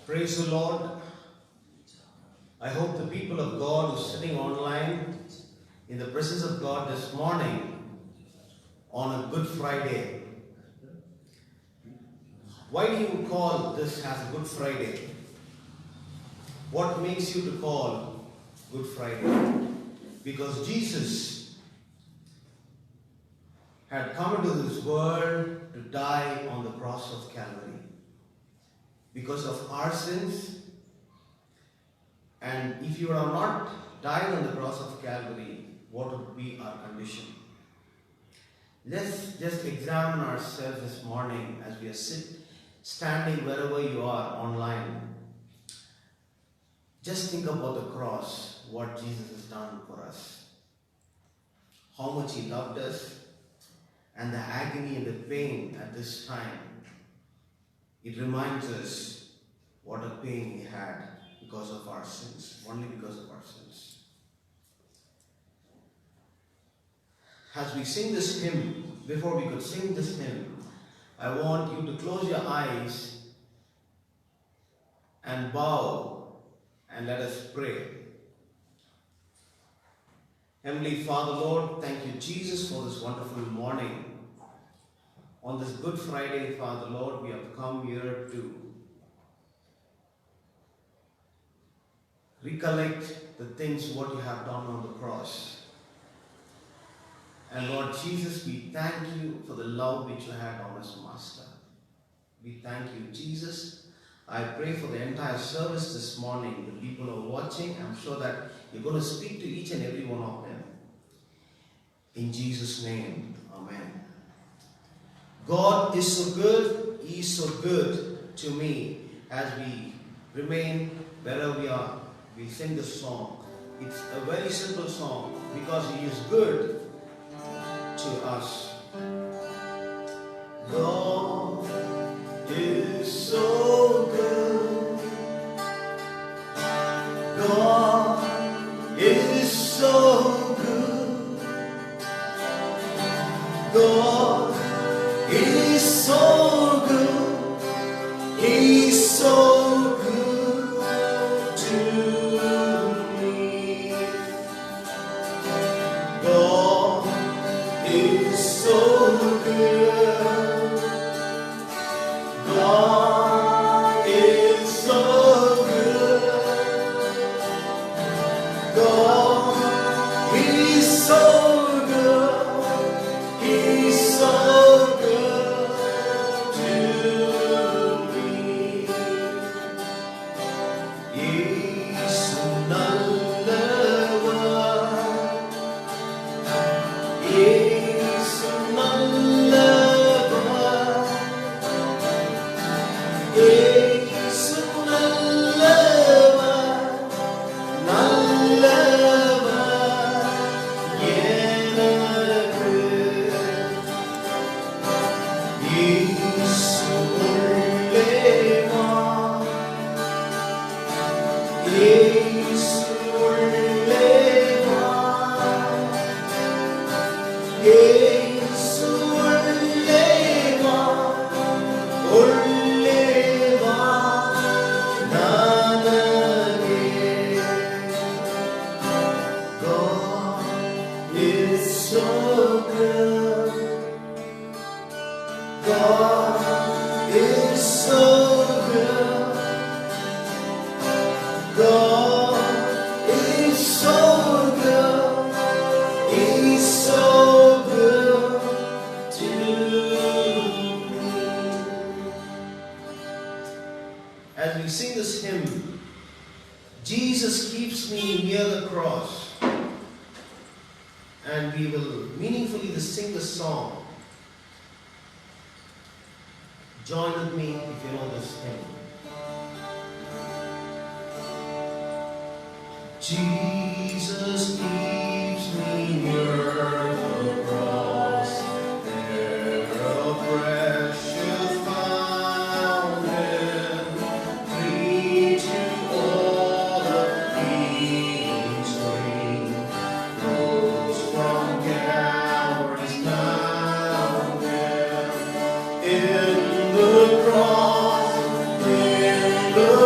Praise the Lord. I hope the people of God who are sitting online in the presence of God this morning on a Good Friday. Why do you call this as a Good Friday? What makes you to call Good Friday? Because Jesus had come into this world to die on the cross of Calvary because of our sins. And if you are not died on the cross of Calvary, what would be our condition? Let's just examine ourselves this morning as we are standing wherever you are online. Just think about the cross, what Jesus has done for us. How much He loved us, and the agony and the pain at this time. It reminds us what a pain He had because of our sins, only because of our sins. As we sing this hymn, before we could sing this hymn, I want you to close your eyes and bow and let us pray. Heavenly Father, Lord, thank you, Jesus, for this wonderful morning. On this Good Friday, Father, Lord, we have come here to recollect the things what you have done on the cross. And Lord Jesus, we thank you for the love which you had on us, Master. We thank you, Jesus. I pray for the entire service this morning. The people who are watching, I'm sure that you're going to speak to each and every one of them. In Jesus' name, amen. God is so good, He is so good to me. As we remain wherever we are, we sing this song. It's a very simple song because He is good to us. God is so good. God is so good. God is so good. He's so good to me. God is so good. God is so good. God is so good. He's so good to me. He's nallava. He's nallava. He's nallava. Nallava எனக்கு. இயேசு உள்ளேவா. இயேசு உள்ளேவா. இயேசு உள்ளேவா. உள்ளேவா ನನಗೆ. God is so good. God is so good. God is so good. He's so good to me. As we sing this hymn, Jesus keeps me near the cross, and we will meaningfully sing the song. Join with me if you know this hymn. Jesus keeps me near the cross, there a precious fountain, free to all the healing stream, flows from Calvary's mountain. In the cross, in the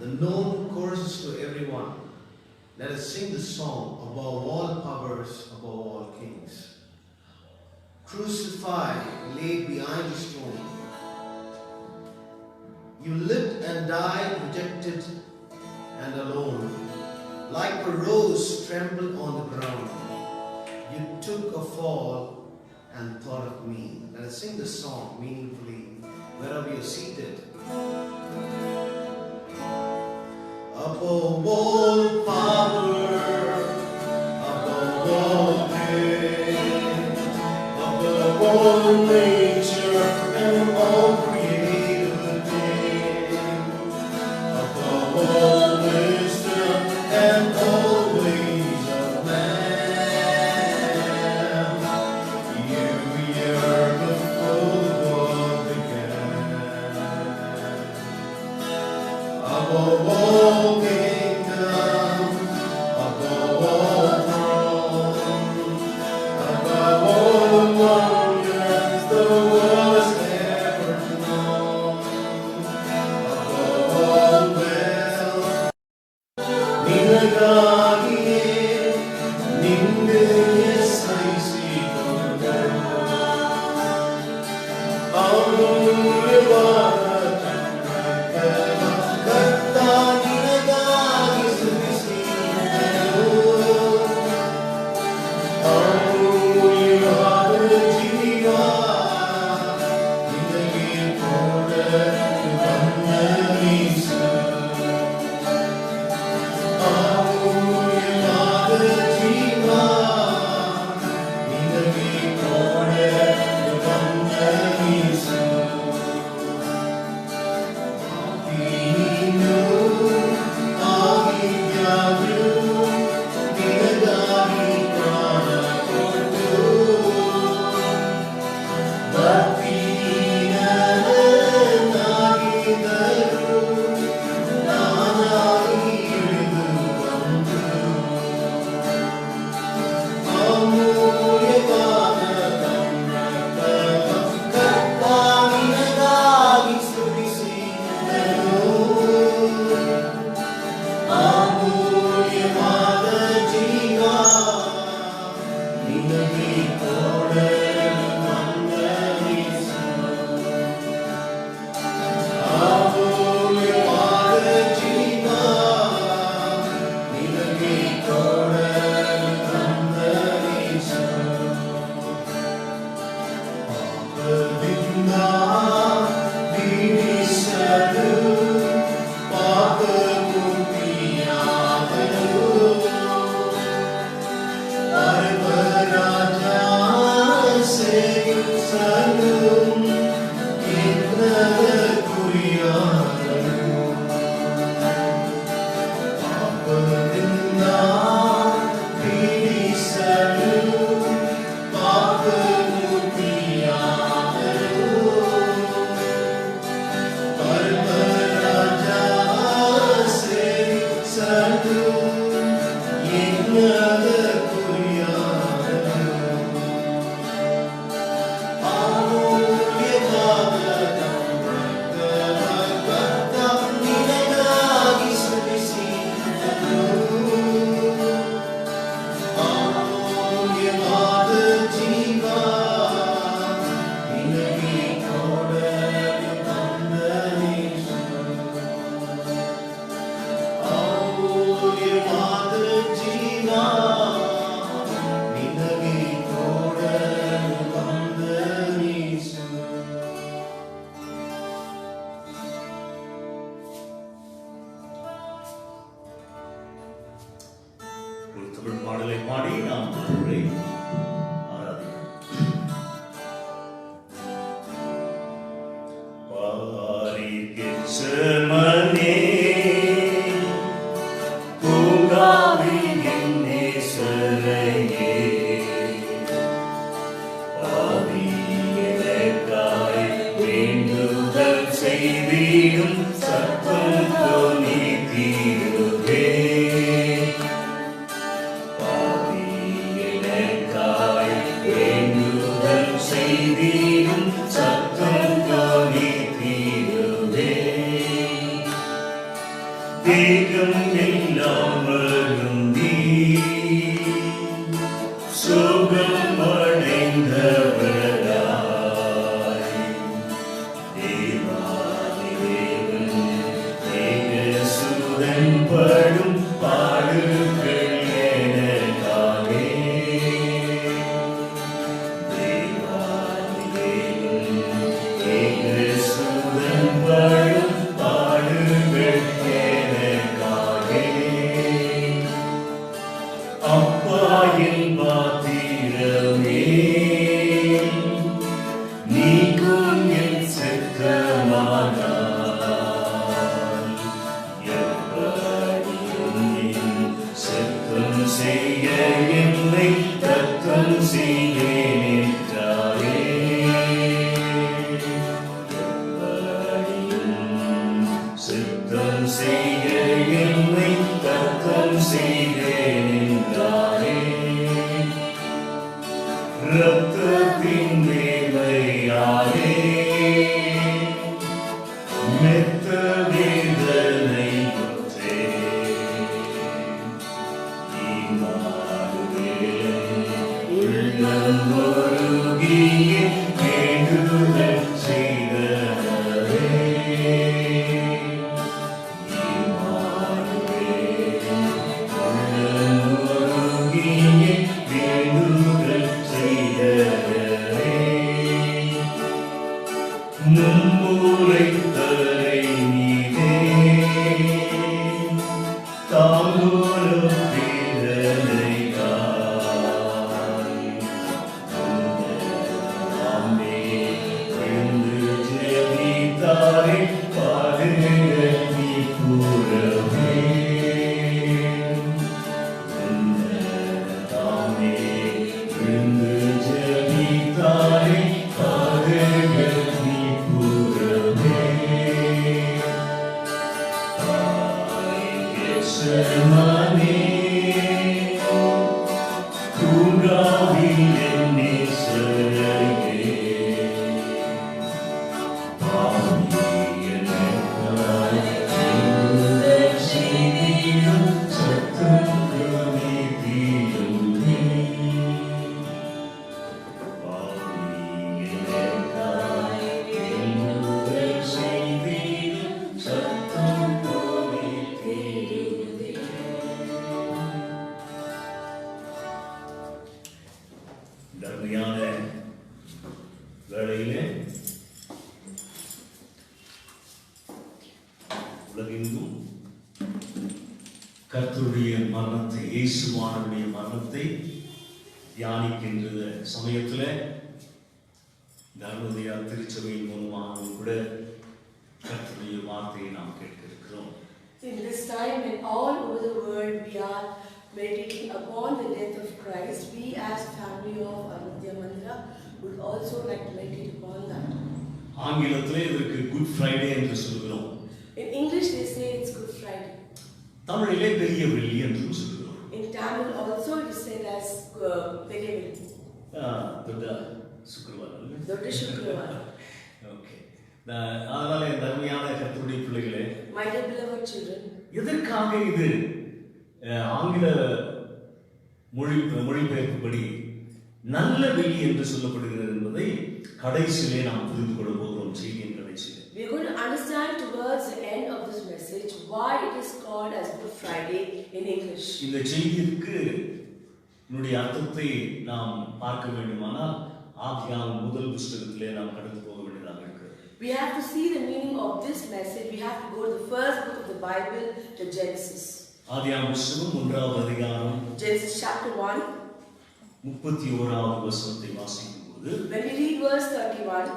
The known choruses to everyone. Let us sing the song above all powers, above all kings. Crucified, laid behind the stone. You lived and died, rejected and alone. Like a rose trampled on the ground, you took a fall and thought of me. Let us sing the song meaningfully wherever you're seated. Above all power, above all pain, above all nature and all created being, above all wisdom and all ways of man, you yearn before the world began. Above all kingdom, above all throne, above all wonders the world has ever known, above all wealth, ನಿನಗಾಗಿಯೇ ನಿಂದೆಯೇ ಸಹಿಸಿಕೊಂಡ ಅಮೂಲ್ಯವಾದ Oh Tamil பாடலை பாடி நாம் ஆண்டவரை ஆராதிக்கிறோம். பாரிக் Gethsemane பூங்காவில் என் நேசரையே, பாவி எனக்காய் வேண்டுதல் செய்திடும் சத்தம் தொனித்திடுவே. பாவி எனக்காய் வேண்டுதல் செய்திடும் சத்தம் தொனித்திடுவே. தேகம் இல்லாமலும் நீ சுகம் அடைந்தவராய், தேவாதி தேவன் ஏகசுதன் படும் பாடுகள் எனக்காகவே. தேவாதி தேவன் ஏகசுதன் படும் பாடுகள் எனக்காகவே. அப்பாயின் பாத்திரமே நீக்கும் என் சித்தமானாய், எப்படியும் என் சித்தம் செய்ய என்னை தத்தம் செய்வேன் என்றாரே. எப்படியும் சித்தம் செய்ய என்னை தத்தம் செய்வேன் என்றாரே. இரத்தத்தின் வேலையாலே மெத்த வேதனை உள்ளம் ஒருகிய வேண்டுதல் செய்தவரே. மும்முறை தரை மீதே தாங்கோலும் வேதனை காய், அம்மே எழுந்து ஜெபித்தாரே பாடுகள் நீ கூறவே. தாமே எழுந்து ஜெபித்தாரே பாடுகள் நீ கூறவே. கெத்செமனே பூங்காவில் என் நேசரையே, பாவி எனக்காய் வேண்டுதல் செய்திடும் சத்தம் தொனித்திடுவே. பாவி எனக்காய் வேண்டுதல் செய்திடும் சத்தம் தொனித்திடுவே. தர்மையான வேளையிலே உலகெங்கும் கர்த்தருடைய மரணத்தை, இயேசுவானுடைய மரணத்தை தியானிக்கின்ற சமயத்தில் தர்மதையா திருச்சபையின் மூலமாகவும் கூட கர்த்தருடைய வார்த்தையை நாம் கேட்க இருக்கிறோம். In this time and all over the world we are meditating upon the death of Christ, we as family of Anudya Mandira would also like to meditate upon that. ஆங்கிலத்திலே இதற்கு குட் ஃப்ரைடே என்று சொல்கிறோம். In English they say it's Good Friday. தமிழிலே பெரிய வெள்ளி என்று சொல்கிறோம். In Tamil also it is said as Perevelli. தொட்ட சுக்கிரவாரம். Dotta Shukravara. ஓகே. அதனால என் தர்மையான கர்த்தருடைய பிள்ளைகளே, My dear beloved children, எதற்காக இது ஆங்கில மொழிபெயர்ப்புப்படி நல்ல வெள்ளி என்று சொல்லப்படுகிறது என்பதை கடைசியிலே நாம் புரிந்து கொள்ள போகிறோம். செய்தியின் கடைசியிலே we are going to understand towards the end of this message why it is called as Good Friday in English. இந்த செய்திக்கு என்னுடைய அர்த்தத்தை நாம் பார்க்க வேண்டுமானால் ஆதியாகமம் முதல் புத்தகத்திலே நாம் கடந்து போக வேண்டியதாக இருக்கிறது. We have to see the meaning of this message. We have to go to the first book of the Bible, to Genesis. ஆதியாகமம் புத்தகம் 1வது அதிகாரம் Genesis chapter 1. 31வது வசனத்தை வாசிக்கும்போது, When we read verse 31,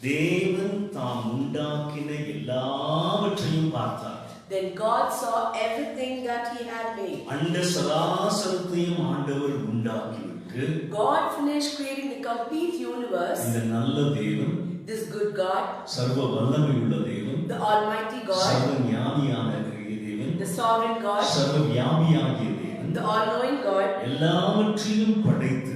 தேவன் தாம் உண்டாக்கின எல்லாவற்றையும் பார்த்தார். then God saw everything that he had made. அண்ட சராசரத்தையும் ஆண்டவர் உண்டாக்கிவிட்டு, God finished creating the complete universe. இந்த நல்ல தேவன், This good God, சர்வ வல்லமையுள்ள தேவன், the Almighty சர்வ God, ஞானியான தேவன், the Sovereign God, சர்வ வியாபியாகிய தேவன், the All-Knowing God, எல்லாவற்றையும் படைத்து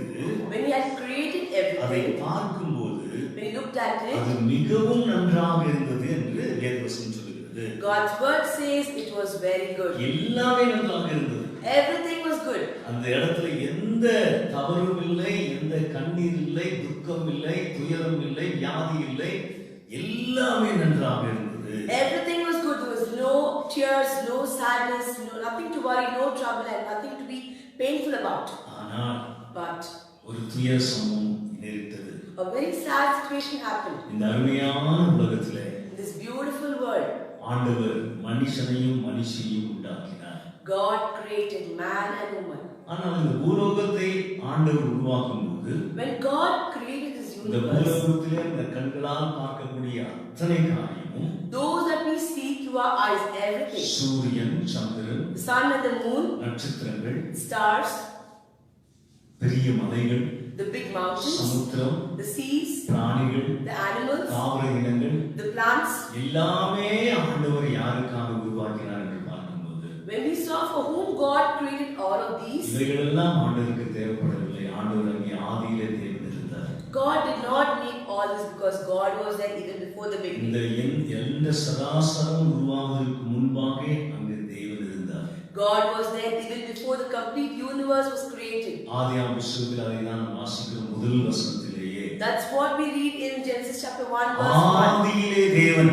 when he had created அதை everything, பார்க்கும்போது when he looked at it, அது மிகவும் நன்றாக இருந்தது என்று வேதவசனம் சொல்கிறது. God's word says it was very good. எல்லாமே நன்றாக இருந்தது. Everything was good. அந்த இடத்துல எந்த தவறும் இல்லை, எந்த கண்ணீர் இல்லை, துக்கம் இல்லை, துயரம் இல்லை, வியாதி இல்லை, எல்லாமே நன்றாக இருந்தது. Everything was good. There was no tears, no sadness, nothing to worry, no trouble, and nothing to be painful about. ஆனால் But ஒரு துயர சம்பவம் நேரிட்டது. a very sad situation happened இந்த அருமையான உலகத்திலே in this beautiful world. ஆண்டவர் மனுஷனையும் மனுஷியையும் உண்டாக்கினார். God created man and woman. ஆனால் இந்த பூலோகத்தை ஆண்டவர் உருவாக்கும் போது, When God created this இந்த universe, பூலோகத்திலே இந்த கண்களால் பார்க்கக்கூடிய அத்தனை காரியமும், those that we see through our eyes, everything, சூரியன், சந்திரன், the sun and the moon, நட்சத்திரங்கள், stars, பெரிய மலைகள், the big mountains, Samudram, the seas, பிராணிகள், the animals, தாவர இனங்கள், the plants. எல்லாமே ஆண்டவர் யாருக்காக உருவாக்கினார் என்று பார்க்கும்போது, When we saw for whom God created all of these, இவைகளெல்லாம் ஆண்டவருக்கு தேவைப்படவில்லை. ஆண்டவர் அங்கே ஆதியிலே தேவன் இருந்தார். God did not need all this because God was there even before the இந்த beginning. எந்த சராசரம் உருவாவதற்கு முன்பாக அங்கே தேவன் இருந்தார். God was there even before the complete universe was created. ஆதியாகமம் புத்தகத்தில் அதை தான் வாசிக்கிறோம் முதல் வசனத்திலேயே. That's what we read in Genesis chapter 1 verse 1. ஆதியிலே தேவன்,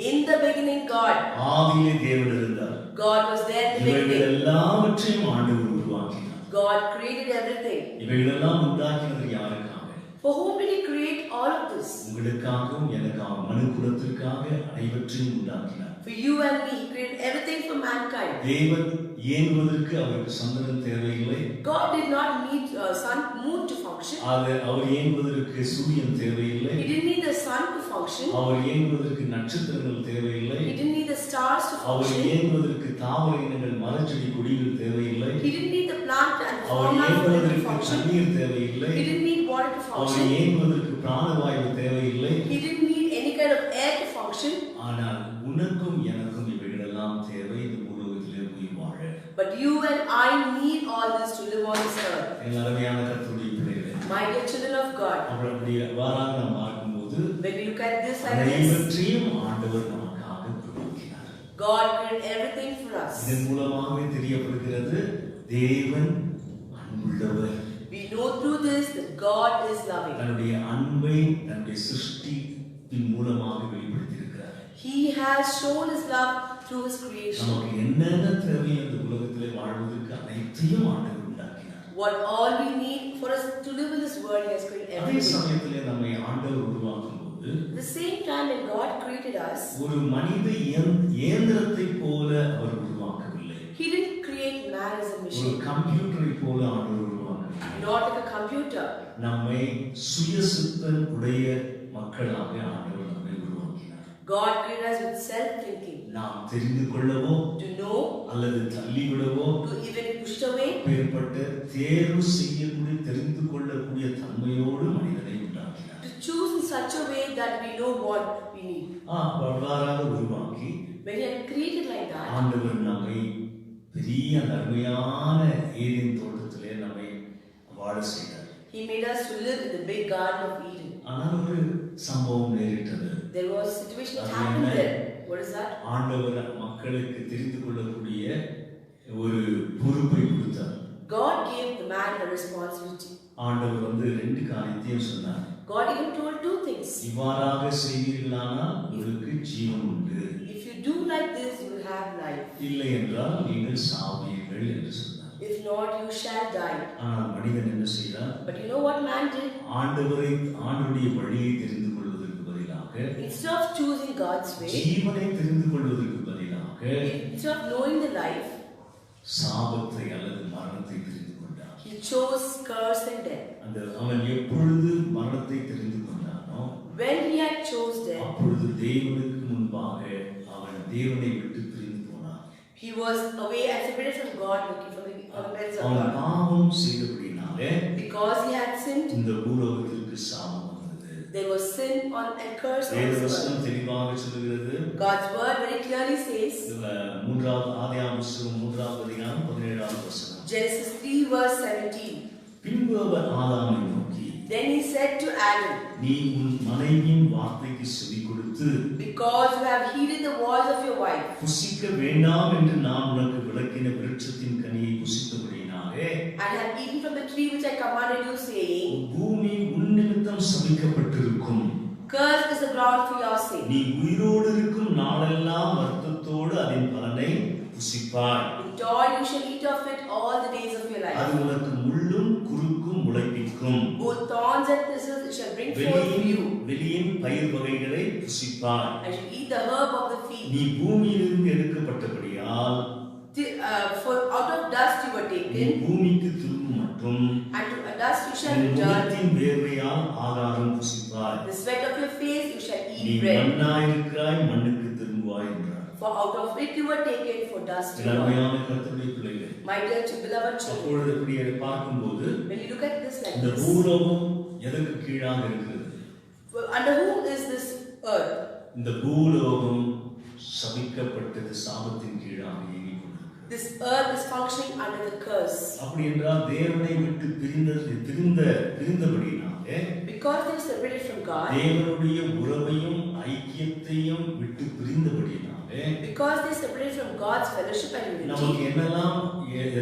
In the beginning God. ஆதியிலே தேவன் இருந்தார். God was there in the இவைகள் beginning. எல்லாவற்றையும் ஆண்டவர் உருவாக்கினார். God created everything. இவைகளெல்லாம் உண்டாக்கினது யாருக்காக? For whom did he create all of this? உங்களுக்காகவும் எனக்காகவும் மனுக்குலத்திற்காக அனைவற்றையும் உண்டாக்கினார். For you and me, he created everything for mankind. தேவன் இயங்குவதற்கு அவருக்கு சந்திரன் தேவையில்லை. God did not need sun, moon to function. அவர் இயங்குவதற்கு சூரியன் தேவையில்லை. He didn't need the sun to function. அவர் இயங்குவதற்கு நட்சத்திரங்கள் தேவையில்லை. He didn't need the stars to our function. இயங்குவதற்கு தாவர இனங்கள், மரச்செடி கொடிகள் தேவையில்லை. He didn't need the plant and the our fauna to இயங்குவதற்கு function. தண்ணீர் தேவையில்லை. He didn't need water to our function. இயங்குவதற்கு பிராணவாயு தேவையில்லை. He didn't need any kind of air to function. ஆனால் உனக்கும் எனக்கும் இவைகளெல்லாம் தேவை இந்த பூலோகத்திலே உயிர் வாழ. But you and I need all this to live on this earth. என் அருமையான கர்த்தருடைய பிள்ளைகளே, My dear children of God, அப்படி வாராக நாம் பார்க்கும்போது when we look at this like this, அனைவற்றையும் ஆண்டவர் நமக்காக உருவாக்கினார். God created everything for us. இதன் மூலமாகவே தெரியப்படுகிறது தேவன் அன்புள்ளவர். We know through this that God is loving. தன்னுடைய அன்பை தன்னுடைய சிருஷ்டியின் மூலமாக வெளிப்படுத்தியிருக்கிறார். He has shown his love through his creation. நமக்கு என்னென்ன தேவை இந்த உலகத்திலே வாழ்வதற்கு அனைத்தையும் ஆண்டவர் உண்டாக்கினார். What all we need for us to live in this world, he has created அதே everything. சமயத்திலே நம்மை ஆண்டவர் உருவாக்கும் போது At the same time when God created us, ஒரு மனித இயந்திரத்தை போல அவர் உருவாக்கவில்லை. he didn't create man as a ஒரு machine, கம்ப்யூட்டரை போல ஆண்டவர் உருவாக்கவில்லை. not like a computer. நம்மை சுயசித்தன் உடைய மக்களாக ஆண்டவர் நம்மை உருவாக்கினார். God created us with self-thinking, நாம் தெரிந்து கொள்ளவோ to know, அல்லது தள்ளிவிடவோ to even be pushed away, அப்பேற்பட்ட தேர்வு செய்யக்கூடிய தெரிந்து கொள்ளக்கூடிய தன்மையோடு மனிதனை உண்டாக்கினார். to choose in such a way that we know what we need. அவ்வாறாக உருவாக்கி When he had created like that, ஆண்டவர் நம்மை பெரிய அந்த அருமையான ஏதேன் தோட்டத்திலே நம்மை வாழ செய்தார். he made us to live in the big garden of Eden. ஆனால் ஒரு சம்பவம் நேரிட்டது. There was a situation that happened there. What is that? ஆண்டவர் மக்களுக்கு தெரிந்து கொள்ளக்கூடிய ஒரு பொறுப்பை கொடுத்தார். God gave the man a responsibility. ஆண்டவர் ரெண்டு காரியத்தையும் சொன்னார். God even told two things. இவ்வாறாக செய்வீர்களானால் உங்களுக்கு ஜீவன் உண்டு. If you do like this, you will have life. இல்லை என்றால் நீங்கள் சாவீர்கள் என்று சொன்னார். If not, you shall die. ஆனால் மனிதன் என்ன செய்தார்? But you know what man did? ஆண்டவருடைய வழியை தெரிந்து கொள்வதற்கு பதிலாக, Instead of choosing God's way, ஜீவனை தெரிந்து கொள்வதற்கு பதிலாக instead of knowing the life, சாபத்தை அல்லது மரணத்தை தெரிந்து கொண்டான். He chose curse and death. அந்த அவன் எப்பொழுது மரணத்தை தெரிந்து கொண்டானோ, when he had chose death, அப்பொழுது தேவனுக்கு முன்பாக அவன் தேவனை விட்டு பிரிந்து போனான். he was away and separated from God, looking for the presence of அவன் God. பாவம் செய்தபடினாலே Because he had sinned, இந்த பூலோகத்திற்கு சாபம் வந்தது. there was sin on and curse on this world. வேதவசனம் தெளிவாக சொல்லுகிறது. God's word very clearly says, மூன்றாவது ஆதியாகமம் புத்தகம் 3வது அதிகாரம் 17வது வசனம். Genesis 3 verse 17. பின்பு அவர் ஆதாமை நோக்கி, Then he said to Adam, நீ உன் மனைவியின் வார்த்தைக்கு செவி கொடுத்து because you have heeded the voice of your wife, புசிக்க வேண்டாம் என்று நான் உனக்கு விளக்கின விருட்சத்தின் கனியை புசித்தபடினாலே, and have eaten from the tree which I commanded you, saying, பூமி உன் நிமித்தம் சபிக்கப்பட்டிருக்கும். cursed is the ground for your sake. நீ உயிரோடு இருக்கும் நாளெல்லாம் வருத்தத்தோடு அதன் பலனை புசிப்பாய். In toil you shall eat of it all the days of your அது life. உனக்கு முள்ளும் குறுக்கும் முளைப்பிக்கும். Both thorns and thistles it shall bring forth for you. வெளியின் பயிர் வகைகளை புசிப்பாய். And shall eat the herb of the field. நீ பூமியிலிருந்து எடுக்கப்பட்டபடியால் For out of dust you were நீ taken, பூமிக்கு திரும்பும் மற்றும் and to dust you shall உன் return. முகத்தின் வேர்வையால் ஆகாரம் புசிப்பாய். The sweat of your face you shall நீ eat bread. மண்ணாயிருக்கிறாய், மண்ணுக்கு திரும்புவாய் என்றார். For out of it you were taken, for dust you are. அருமையான கர்த்தருடைய பிள்ளைகளே, My dear beloved children, அப்பொழுது இப்படி அதை பார்க்கும்போது when you look at this like இந்த this, பூலோகம் எதற்கு கீழாக இருக்கிறது? under whom is this earth? இந்த பூலோகம் சபிக்கப்பட்டது, சாபத்தின் கீழாக இயங்கிக் கொண்டிருக்கிறது. This earth is functioning under the curse. அப்படி என்றால் தேவனை விட்டு பிரிந்தபடினாலே, Because they were separated from God, தேவனுடைய உறவையும் ஐக்கியத்தையும் விட்டு பிரிந்தபடினாலே, because they separated from God's fellowship and நமக்கு unity, என்னெல்லாம்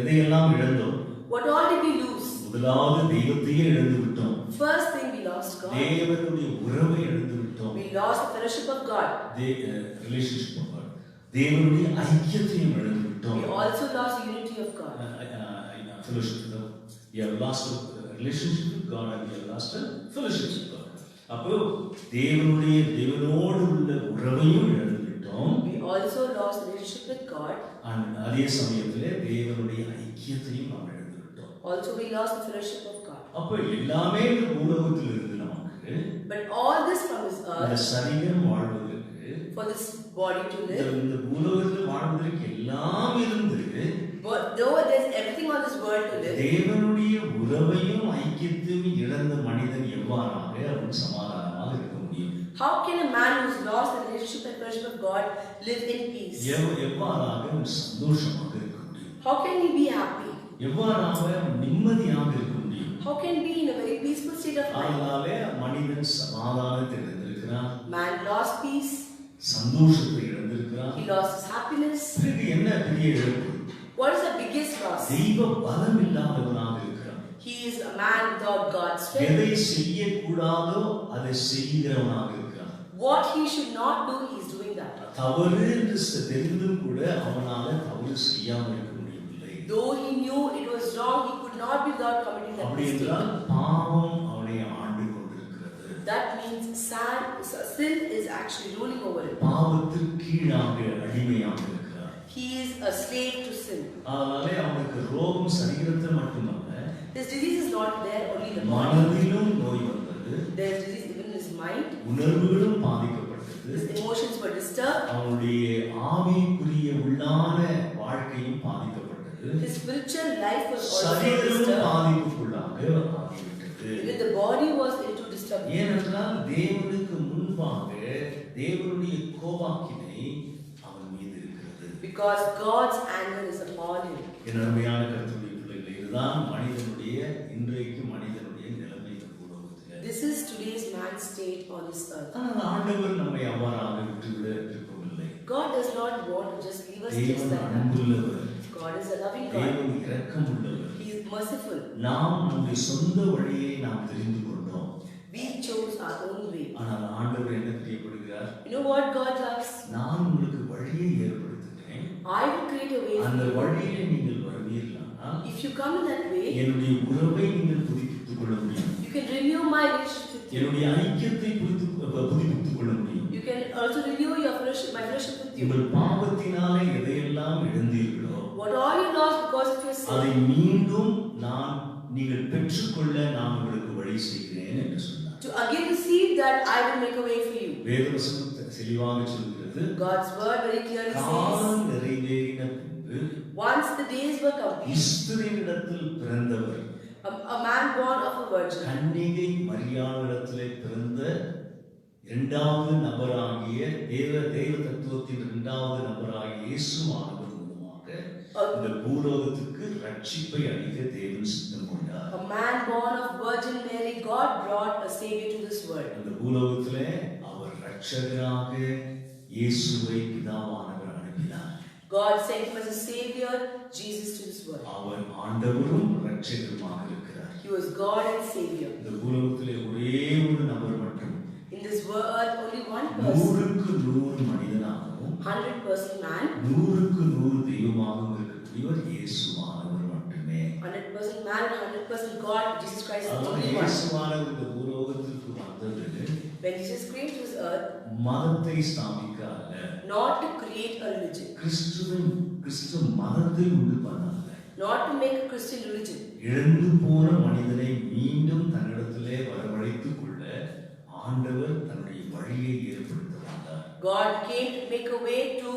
எதையெல்லாம் இழந்தோம்? what all did we lose? முதலாவது தெய்வத்தையே இழந்து விட்டோம். First thing, we lost God. தேவனுடைய உறவை இழந்து விட்டோம். We lost the fellowship of God. Relationship of God. தேவனுடைய ஐக்கியத்தையும் இழந்து விட்டோம். We also lost the unity of God. Fellowship. You have lost a relationship with God and you have lost a fellowship with God. அப்போ தேவனோடு உள்ள உறவையும் இழந்து விட்டோம். We also lost the relationship with God. அதே சமயத்திலே தேவனுடைய ஐக்கியத்தையும் நாம் இழந்து விட்டோம். Also we lost the fellowship of God. அப்போ எல்லாமே இந்த பூலோகத்தில் இருந்து நமக்கு, But all this from this இந்த earth, சரீரம் வாழ்வதற்கு, for this body to live, இந்த பூலோகத்தில் வாழ்வதற்கு எல்லாம் இருந்து, but though there's everything on this world to live, தேவனுடைய உறவையும் ஐக்கியத்தையும் இழந்த மனிதன் எவ்வாறாக அவன் சமாதானமாக இருக்க முடியும்? how can a man who's lost the relationship and fellowship of God live in peace? எவ்வாறாக அவன் சந்தோஷமாக இருக்க முடியும்? How can he be happy? எவ்வாறாக நிம்மதியாக இருக்க முடியும்? How can he be in a very peaceful state of mind? அதனாலே மனிதன் சமாதானத்தை இழந்திருக்கிறான், Man lost peace, சந்தோஷத்தை இழந்திருக்கிறான். he lost his happiness. பிறகு என்ன பெரிய இழப்பு? What is the biggest loss? தெய்வ பலம் இல்லாதவனாக இருக்கிறான். He is a man without God's strength. எதை செய்யக்கூடாதோ அதை செய்கிறவனாக இருக்கிறான். What he should not do, he is doing that. தவறு என்று தெரிந்தும் கூட அவனால தவறு செய்யாமல் இருக்க முடியவில்லை. Though he knew it was wrong, he could not be without committing that அப்படி mistake. என்றால் பாவம் அவனை ஆண்டு கொண்டிருக்கிறது. That means sin is actually ruling over him. பாவத்திற்கு கீழாக அடிமையாக இருக்கிறான். He is a slave to sin. அதனாலே அவனுக்கு ரோகம் சரீரத்தில் மட்டுமல்ல, This disease is not there only in the body. மனதிலும் நோய் வந்தது, There is disease even in his mind. உணர்வுகளும் பாதிக்கப்பட்டது, His emotions were disturbed. அவனுடைய ஆவிக்குரிய உள்ளான வாழ்க்கையும் பாதிக்கப்பட்டது, His spiritual life was also சரீரமும் disturbed. பாதிப்புக்குள்ளாக ஆகிவிட்டது. Even the body was into disturbance. ஏனென்றால் தேவனுக்கு முன்பாக தேவனுடைய கோபாக்கினை அவன் மீது இருக்கிறது. Because God's anger is upon him. என் அருமையான கர்த்தருடைய பிள்ளைகளே, இதுதான் மனிதனுடைய இன்றைக்கு மனிதனுடைய நிலைமை இந்த பூலோகத்திலே. This is today's man's state on this earth. ஆனால் ஆண்டவர் நம்மை அவ்வாறாக விட்டுவிட விருப்பமில்லை. God does not want to just leave us just தேவன் like that. அன்புள்ளவர், God is a loving God. தேவன் இரக்கமுள்ளவர். He is merciful. நாம் நம்முடைய சொந்த வழியை நாம் தெரிந்து கொண்டோம். We chose our own way. ஆனால் ஆண்டவர் என்ன தெரியப்படுகிறார்? You know what God loves? நான் உங்களுக்கு வழியை ஏற்படுத்துகிறேன், I will create a way for அந்த you. வழியிலே நீங்கள் வருவீர்களானால் If you come in that way, என்னுடைய உறவை நீங்கள் புதுப்பித்துக் கொள்ள முடியும், you can renew my relationship with you. என்னுடைய ஐக்கியத்தை புதுப்பித்துக் கொள்ள முடியும். You can also renew your fellowship, my fellowship with you. உங்கள் பாவத்தினாலே எதையெல்லாம் இழந்தீர்களோ What all you lost because of your அதை sin, மீண்டும் நீங்கள் பெற்றுக்கொள்ள நான் உங்களுக்கு வழி செய்கிறேன் என்று சொன்னார். to again receive that, I will make a way for you. வேதவசனம் தெளிவாக சொல்கிறது, God's word very clearly காலம் says, நிறைவேறின பின்பு once the days were complete, ஸ்திரீனிடத்தில் பிறந்தவர் a man born of a virgin, கன்னிகை மரியாளிடத்திலே பிறந்த இரண்டாவது நபராகிய தேவ தத்துவத்தின் இரண்டாவது நபராகிய இயேசுவானவர் மூலமாக இந்த பூலோகத்துக்கு ரட்சிப்பை அளிக்க தேவன் சித்தம் கொண்டார். a man born of Virgin Mary, God brought a savior to this world. அந்த பூலோகத்திலே அவர் ரட்சகராக இயேசுவை பிதாவானவர் அனுப்பினார். God sent him as a savior, Jesus, to this world. அவர் ஆண்டவரும் ரட்சகருமாக இருக்கிறார். He was God and savior. இந்த பூலோகத்திலே ஒரே ஒரு நபர் மட்டும் In this world, only one person, 100க்கு 100 மனிதனாகவும் 100% man, 100க்கு 100 தெய்வமாகவும் இருக்கக்கூடியவர் இயேசுவானவர் மட்டுமே. 100% man and 100% God, Jesus Christ is our only one. இயேசுவானவர் இந்த பூலோகத்திற்கு வந்தது When Jesus came to this earth, மதத்தை ஸ்தாபிக்க அல்ல, not to create a religion, கிறிஸ்து மதத்தை உண்டு பண்ணல, not to make a Christian religion, இழந்து போன மனிதனை மீண்டும் தன்னிடத்திலே வரவழைத்துக் கொள்ள ஆண்டவர் தன்னுடைய வழியை ஏற்படுத்த வந்தார். God came to make a way to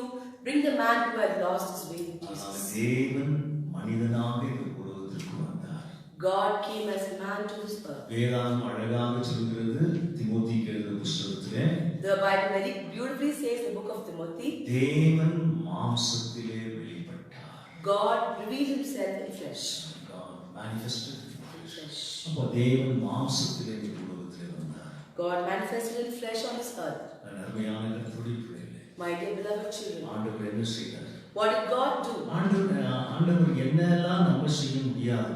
bring the man who had lost his way with ஆனால் Jesus. தேவன் மனிதனாக இந்த உலகத்திற்கு வந்தார். God came as a man to this earth. வேதாகம் அழகாக சொல்கிறது, தீமோத்தேயுக்கு எழுதின புத்தகத்திலே, The Bible very beautifully says in the book of Timothy, தேவன் மாம்சத்திலே வெளிப்பட்டார். God revealed himself in flesh. God manifested in In flesh. flesh. அப்போ தேவன் மாம்சத்திலே இந்த உலகத்திலே வந்தார். God manifested in flesh on this earth. அருமையான கர்த்தருடைய பிள்ளைகளே, My dear beloved children, ஆண்டவர் என்ன செய்தார்? what did God do? ஆண்டவர் என்னெல்லாம் நம்ம செய்ய முடியாது,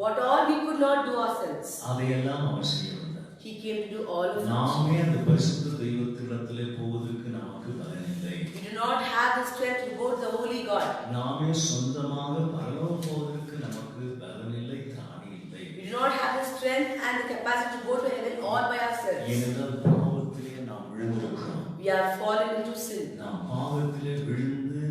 What all we could not do ourselves, அதையெல்லாம் அவர் செய்ய வந்தார். He came to do all of it. நாமே அந்த பரிசுத்த தெய்வத்திடத்திலே போவதற்கு நமக்கு பலன் இல்லை. We do not have the strength to go to the holy God. நாமே சொந்தமாக பரலோகம் போவதற்கு நமக்கு பலன் இல்லை, திராணி இல்லை. We do not have the strength and the capacity to go to heaven all by ourselves. ஏனென்றால் பாவத்திலே நாம் விழுந்திருக்கிறோம். We are fallen into sin. நாம் பாவத்திலே விழுந்து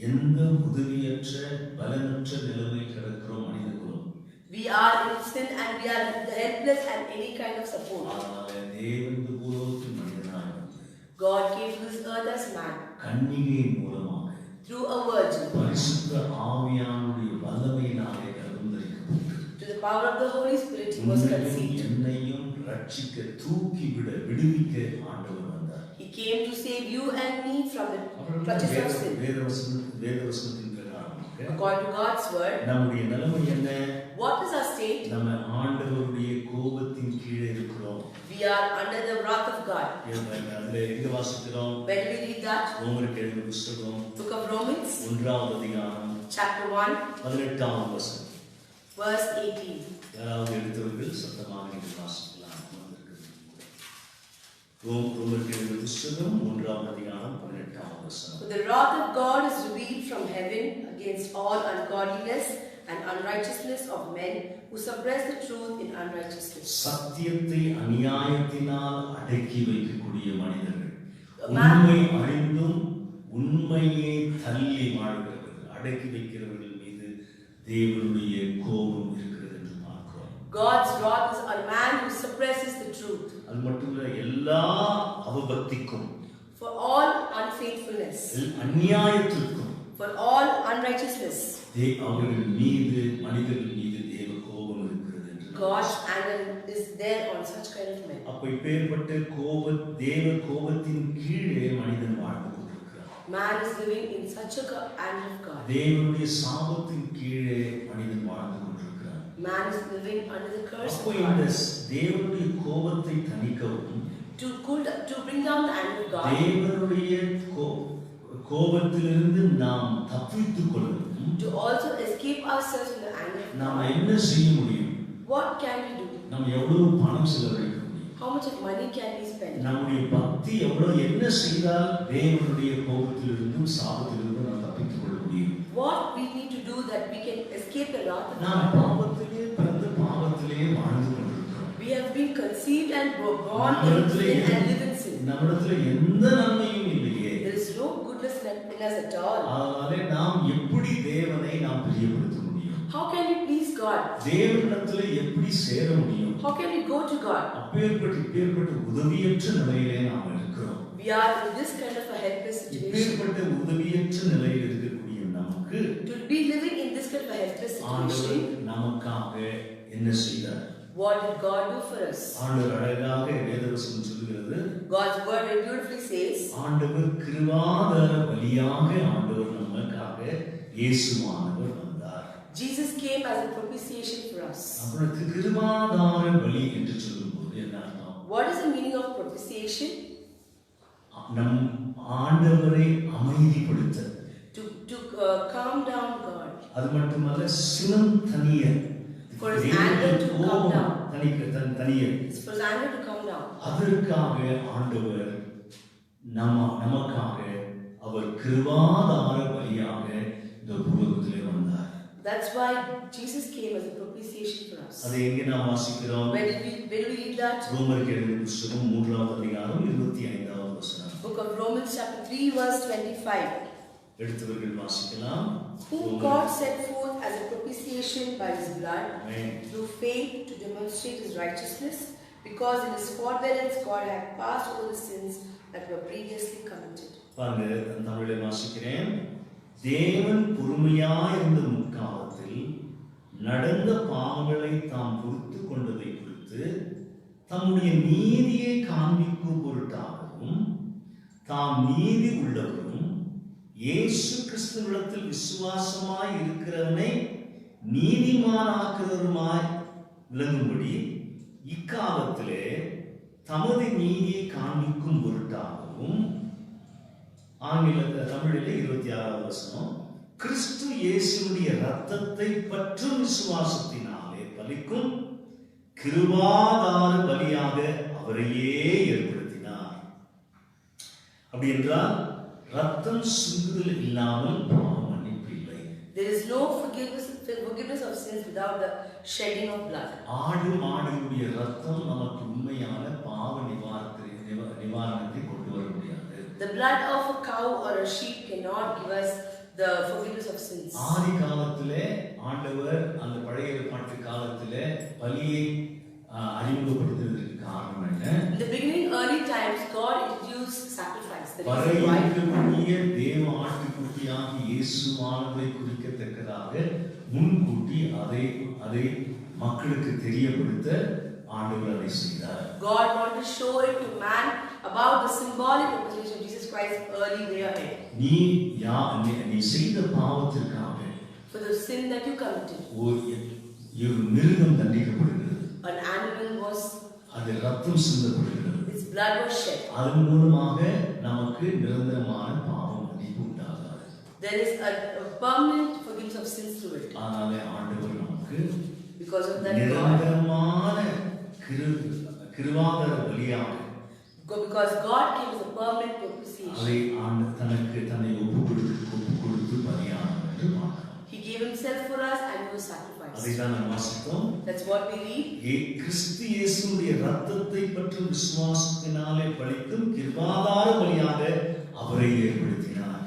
எந்த உதவியற்ற பலனற்ற நிலைமையில் கிடக்கிறோம் மனித குலம். We are in sin and we are helpless and any kind of support. ஆனால் தேவன் இந்த பூலோகத்தில் மனிதனாய் வந்து God came to this earth as man கன்னிகையின் மூலமாக through a virgin. பரிசுத்த ஆவியானுடைய வல்லமையினாலே கருந்தரிக்கப்பட்டு To the power of the Holy Spirit, he was conceived. என்னையும் ரட்சிக்க தூக்கிவிட விடுவிக்க ஆண்டவர் வந்தார். He came to save you and me from the clutches of sin. வேதவசனத்தின் பிரகாரமாக According to God's word, நம்முடைய நிலைமை என்ன? what is our state? நம்ம ஆண்டவருடைய கோபத்தின் கீழே இருக்கிறோம். We are under the wrath of God. அதுல எங்க வாசிக்கிறோம்? When we read that, ரோமருக்கு எழுதின புத்தகம் book of Romans, 1வது அதிகாரம் chapter 1, 18வது வசனம். verse 18. யாராவது எடுத்தவர்கள் சத்தமாக நீங்கள் வாசிக்கலாம். ரோமருக்கு எழுதின புத்தகம் 1வது அதிகாரம் 18வது வசனம். For the wrath of God is revealed from heaven against all ungodliness and unrighteousness of men who suppress the truth in unrighteousness. சத்தியத்தை அநியாயத்தினால் அடக்கி வைக்கக்கூடிய மனிதர்கள், உண்மை அறிந்தும் உண்மையை தள்ளி வாழ்கிறவர்கள், அடக்கி வைக்கிறவர்கள் மீது தேவனுடைய கோபம் இருக்கிறது என்று பார்க்கிறோம். God's wrath is on man who suppresses the truth. அது மட்டுமல்ல, எல்லா அவபக்திக்கும், For all unfaithfulness, அநியாயத்திற்கும், for all unrighteousness, அவர்கள் மீது, மனிதர்கள் மீது தேவ கோபம் இருக்கிறது என்று God's anger is there on such kind of men. அப்ப இப்பேற்பட்ட தேவ கோபத்தின் கீழே மனிதன் வாழ்ந்து கொண்டிருக்கிறான். Man is living in such a anger of God. தேவனுடைய சாபத்தின் கீழே மனிதன் வாழ்ந்து கொண்டிருக்கிறான். Man is living under the curse அப்போ of இந்த God. தேவனுடைய கோபத்தை தணிக்கவும், To bring down the anger of God, தேவனுடைய கோபத்திலிருந்து நாம் தப்பித்துக் கொள்ளவும், to also escape ourselves from the anger of நாம் God, என்ன செய்ய முடியும்? what can we do? நாம் எவ்வளவு பணம் செலவழிக்க முடியும்? How much of money can we spend? நம்முடைய பக்தி எவ்வளவு, என்ன செய்தால் தேவனுடைய கோபத்திலிருந்தும் சாபத்திலிருந்தும் நாம் தப்பித்துக் கொள்ள முடியும்? What we need to do that we can escape the wrath of நாம் God? பாவத்திலே பிறந்து பாவத்திலே வாழ்ந்து கொண்டிருக்கிறோம். We have been conceived and born in sin and live in sin. நம்மிடத்துல எந்த நன்மையும் இல்லையே. There is no goodness in us at all. அதனாலே நாம் எப்படி தேவனை நாம் பிரியப்படுத்த முடியும்? How can we please God? தேவனிடத்துல எப்படி சேர முடியும்? How can we go to God? இப்பேற்பட்ட உதவியற்ற நிலையிலே நாம் இருக்கிறோம். We are in this kind of a helpless situation. இப்பேற்பட்ட உதவியற்ற நிலையில் இருக்கக்கூடிய நமக்கு To be living in this kind of a helpless ஆண்டவர் situation, நமக்காக என்ன செய்தார்? what did God do for us? ஆண்டவர் அழகாக வேதவசனம் சொல்கிறது, God's word very beautifully says, ஆண்டவர் கிருபாதார பலியாக ஆண்டவர் நமக்காக இயேசுவானவர் வந்தார். Jesus came as a propitiation for us. அப்புறம் கிருபாதார பலி என்று சொல்லும்போது என்ன அர்த்தம்? What is the meaning of propitiation? நம் ஆண்டவரை அமைதிப்படுத்த, To calm down God. அது மட்டுமல்ல சினம் தனிய, For his anger to come down. தனிய, For his anger to come down. அதற்காக ஆண்டவர் நமக்காக அவர் கிருபாதார பலியாக இந்த பூலோகத்திலே வந்தார். That's why Jesus came as a propitiation for us. அதை எங்கே நாம் வாசிக்கிறோம்? Where do we read that? ரோமருக்கு எழுதின புத்தகம் 3வது அதிகாரம் 25வது வசனம். Book of Romans chapter 3 verse 25. எடுத்தவர்கள் வாசிக்கலாம். Whom God set forth as a propitiation by his blood, Amen. through faith to demonstrate his righteousness, because in his forbearance God had passed over the sins that were previously committed. பாருங்க, தமிழில் வாசிக்கிறேன். தேவன் பொறுமையாயிருந்த முற்காலத்தில் நடந்த பாவங்களை தாம் பொறுத்து கொண்டதை குறித்து தம்முடைய நீதியை காண்பிக்கும் பொருட்டாகவும் தாம் நீதி உள்ளவரும் இயேசு கிறிஸ்துவிடத்தில் விசுவாசமாய் இருக்கிறவனை நீதிமானாக்குவருமாய் விளங்கும்படி இக்காலத்திலே தமது நீதியை காண்பிக்கும் பொருட்டாகவும், தமிழிலே 26வது வசனம், கிறிஸ்து இயேசுடைய இரத்தத்தை பற்றும் விசுவாசத்தினாலே பலிக்கும் கிருபாதார பலியாக அவரையே ஏற்படுத்தினார். அப்படி என்றால் ரத்தம் சிந்துதல் இல்லாமல் பாவ மன்னிப்பு இல்லை. There is no forgiveness of sins without the shedding of blood. ஆடு மாடுடைய ரத்தம் நமக்கு உண்மையான பாவ நிவாரணத்தை கொண்டு வர முடியாது. The blood of a cow or a sheep cannot give us the forgiveness of sins. ஆதி காலத்திலே ஆண்டவர் அந்த பழைய ஏற்பாட்டு காலத்திலே பலியை அறிமுகப்படுத்துவதற்கு காரணம் என்ன? In the beginning, early times, God introduced sacrifice. The reason why பறையிடக்கூடிய தேவ ஆட்டுக்குட்டியாகி இயேசுவானதை குறிக்கத்தக்கதாக முன்கூட்டி அதை மக்களுக்கு தெரியப்படுத்த ஆண்டவர் அதை செய்தார். God wanted to show it to man about the symbolic representation of Jesus Christ early way ahead. நீ செய்த பாவத்திற்காக For the sin that you committed, ஒரு மிருகம் தண்டிக்கப்படுகிறது. an animal was, அது ரத்தம் சிந்தப்படுகிறது. its blood was shed. அதன் மூலமாக நமக்கு நிரந்தரமான பாவ மன்னிப்பு உண்டாகாது. There is a permanent forgiveness of sins through it. ஆனாலே ஆண்டவர் நமக்கு Because of that, நிரந்தரமான கிருபாதார பலியாக, because God came as a permanent propitiation. அதை தன்னை ஒப்பு கொடுத்து பலியானார் என்று பார்க்கிறோம். He gave himself for us and he was sacrificed. அதை தான் நாம் வாசித்தோம். That's what we read. கிறிஸ்து இயேசுவுடைய இரத்தத்தை பற்றும் விசுவாசத்தினாலே பலிக்கும் கிருபாதார பலியாக அவரை ஏற்படுத்தினார்.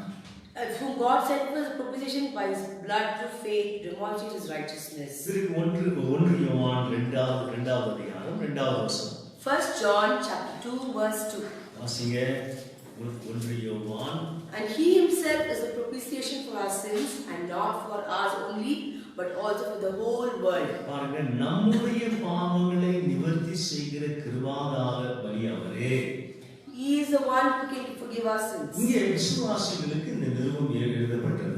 Whom God sent for the propitiation by his blood through faith to demonstrate his righteousness. 1 யோவான் 2வது அதிகாரம் 2வது வசனம். 1 John chapter 2 verse 2. வாசிங்க. 1 யோவான். And he himself is a propitiation for our sins, and not for ours only, but also for the whole world. பாருங்க, நம்முடைய பாவங்களை நிவர்த்தி செய்கிற கிருபாதார பலி அவரே. He is the one who can forgive our sins. இங்கே விசுவாசிகளுக்கு இந்த நிருபம் எழுதப்பட்டது.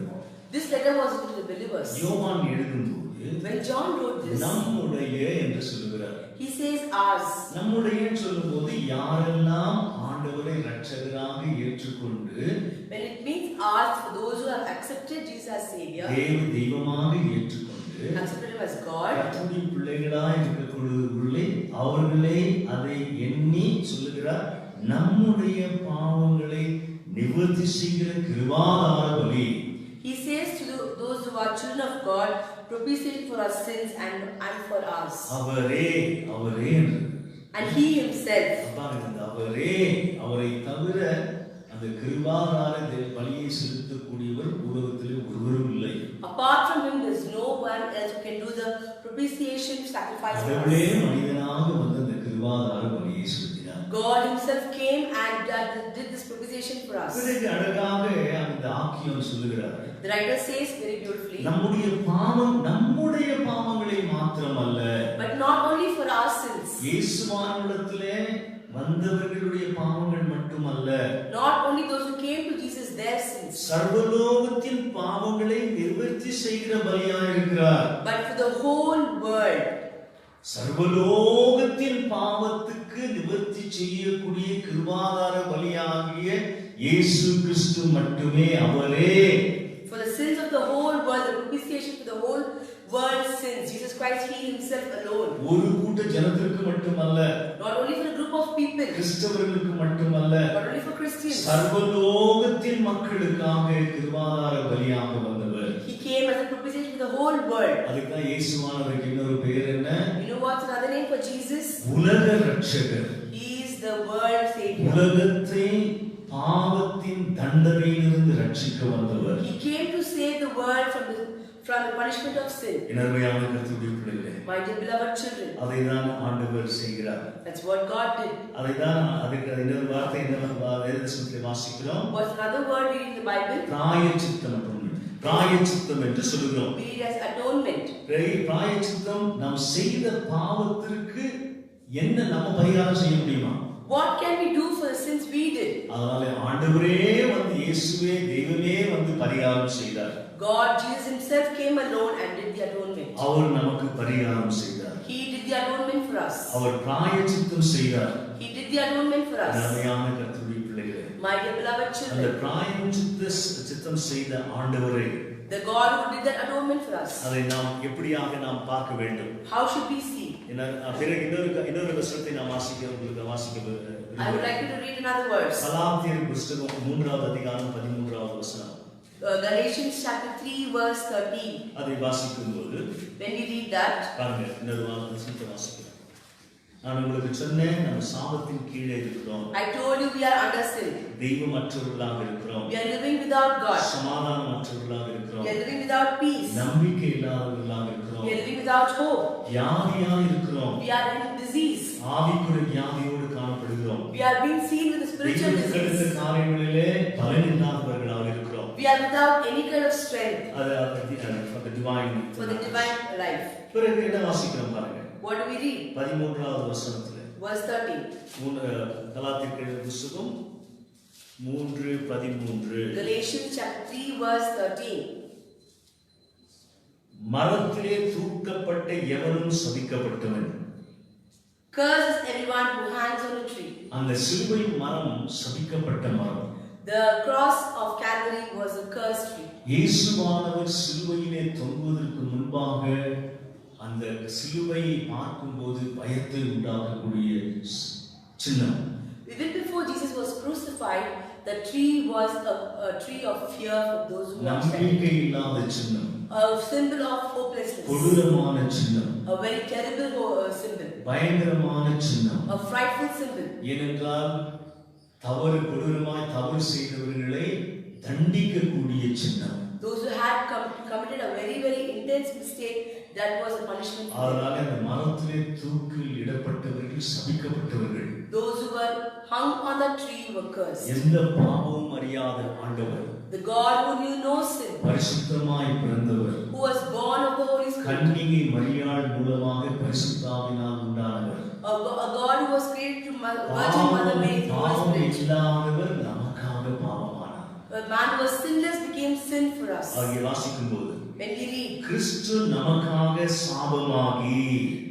This letter was written to the believers. யோவான் எழுதும்போது When John wrote this, நம்முடைய என்று சொல்லுகிறார். he says ours. நம்முடைய சொல்லும்போது யாரெல்லாம் ஆண்டவரை இரட்சகராக ஏற்றுக்கொண்டு, When it means ours, for those who have accepted Jesus as Savior, தெய்வமாக ஏற்றுக்கொண்டு accepted him as God, கர்த்தருடைய பிள்ளைகளாய் இருக்கக்கூடியவர்களே அவர்களே அதை எண்ணி சொல்லுகிறார், நம்முடைய பாவங்களை நிவர்த்தி செய்கிற கிருபாதார பலி. He says to those who are children of God, propitiate for our sins and for us. அவரே And he himself, அதான் இந்த அவரே, அவரை தவிர அந்த கிருபாதார பலியை செலுத்தக்கூடியவர் உலகத்திலே ஒருவரும் இல்லை. apart from him there is no one else who can do the propitiation sacrifice for கடவுளே us. மனிதனாக வந்து அந்த கிருபாதார பலியை செலுத்தினார். God himself came and did this propitiation for us. பிறகு அழகாக அந்த ஆக்கியோன் சொல்லுகிறார். The writer says very beautifully, நம்முடைய பாவங்களை மாத்திரமல்ல, but not only for our sins, இயேசுவானிடத்திலே வந்தவர்களுடைய பாவங்கள் மட்டுமல்ல, not only those who came to Jesus their sins, சர்வலோகத்தின் பாவங்களை நிவர்த்தி செய்கிற பலியாய் இருக்கிறார். but for the whole world. சர்வலோகத்தின் பாவத்துக்கு நிவர்த்தி செய்யக்கூடிய கிருபாதார பலியாகிய இயேசு கிறிஸ்து மட்டுமே அவரே. For the sins of the whole world, the propitiation for the whole world's sins, Jesus Christ, he himself alone. ஒரு கூட்ட ஜனத்திற்கு மட்டுமல்ல, Not only for a group of people, கிறிஸ்தவர்களுக்கு மட்டுமல்ல, not only for Christians. சர்வலோகத்தின் மக்களுக்காக கிருபாதார பலியாக வந்தவர். He came as a propitiation for the whole world. அதுக்கு தான் இயேசுவானவருக்கு இன்னொரு பெயர் என்ன? You know what's another name for Jesus? உலக ரட்சகர். He is the world savior. உலகத்தை பாவத்தின் தண்டனையிலிருந்து ரட்சிக்க வந்தவர். He came to save the world from the punishment of sin. இனர்மையான கர்த்தருடைய பிள்ளைகளே, My dear beloved children, அதைதான் ஆண்டவர் செய்கிறார். that's what God did. அதைதான் அதுக்கு இன்னொரு வார்த்தை என்ன வேதத்தில் வாசிக்கிறோம்? What's another word we read in the Bible? பிராயச்சித்தம் என்று சொல்லுகிறோம். We read as atonement. பிராயச்சித்தம் நாம் செய்த பாவத்திற்கு என்ன நம்ம பரிகாரம் செய்ய முடியுமா? What can we do for the sins we did? அதனால ஆண்டவரே வந்து இயேசுவே தெய்வமே வந்து பரிகாரம் செய்தார். God, Jesus himself came alone and did the atonement. அவர் நமக்கு பரிகாரம் செய்தார். He did the atonement for us. அவர் பிராயச்சித்தம் செய்தார். He did the atonement for us. அருமையான கர்த்தருடைய பிள்ளைகளே, My dear beloved அந்த children, பிராயச்சித்தம் செய்த ஆண்டவரே, the God who did that atonement for us, அதை நாம் எப்படியாக நாம் பார்க்க வேண்டும்? how should we see? பிறகு இன்னொரு வசனத்தை நாம் வாசிக்க I would like you to read another verse. கலாத்தியர் புத்தகம் 3வது அதிகாரம் 13வது வசனம். Galatians chapter 3 verse 13. அதை வாசிக்கும்போது When we read that, பாருங்க, இன்னொரு வசனத்தை வாசிக்கிறேன். நான் உங்களுக்கு சொன்னேன், நம்ம சாபத்தின் கீழே இருக்கிறோம். I told you we are under sin. தெய்வமற்றவர்களாக இருக்கிறோம். We are living without God. சமாதானமற்றவர்களாக இருக்கிறோம். We are living without peace. நம்பிக்கை இல்லாதவர்களாக இருக்கிறோம். We are living without hope. வியாதியாக இருக்கிறோம். We are in disease. ஆவிக்குரிய வியாதியோடு காணப்படுகிறோம். We are being seen with a spiritual disease. காரியங்களிலே பலனில்லாதவர்களாக இருக்கிறோம். We are without any kind of strength for the divine life. பிறகு என்ன வாசிக்கிறோம் பாருங்க. What do we read? 13வது வசனத்துல verse 13. கலாத்தியர் புத்தகம் 3:13. Galatians chapter 3 verse 13. மரத்திலே தூக்கப்பட்ட எவனும் சபிக்கப்பட்டவன். Cursed is everyone who hangs on a tree. அந்த சிலுவை மரம் சபிக்கப்பட்ட மரம். The cross of Calvary was a cursed tree. இயேசுவானவர் சிலுவையிலே தொங்குவதற்கு முன்பாக அந்த சிலுவையை பார்க்கும்போது பயத்தை உண்டாக்கக்கூடிய சின்னம். Even before Jesus was crucified, the tree was a tree of fear for those who watched it. நம்பிக்கை இல்லாத சின்னம். A symbol of hopelessness. கொடூரமான சின்னம். A very terrible symbol. பயங்கரமான சின்னம். A frightful symbol. ஏனென்றால் கொடூரமாய் தவறு செய்தவர்களை தண்டிக்கக்கூடிய சின்னம். Those who had committed a very, very intense mistake, that was a punishment. அதனால அந்த மரத்திலே தூக்கில் இடப்பட்டவர்கள் சபிக்கப்பட்டவர்கள். Those who were hung on the tree were cursed. எந்த பாவமும் அறியாத ஆண்டவர், the God who knew no sin, பரிசுத்தமாய் பிறந்தவர், who was born of the Holy Spirit, கன்னிகை மரியாள் மூலமாக பரிசுத்தாவினால் உண்டானவர், a God who was created through Virgin Mother Mary through Holy Spirit, இல்லாதவர் நமக்காக பாவமானார். a man who was sinless became sin for us. ஆகிய வாசிக்கும்போது when we read, கிறிஸ்து நமக்காக சாபமாகி,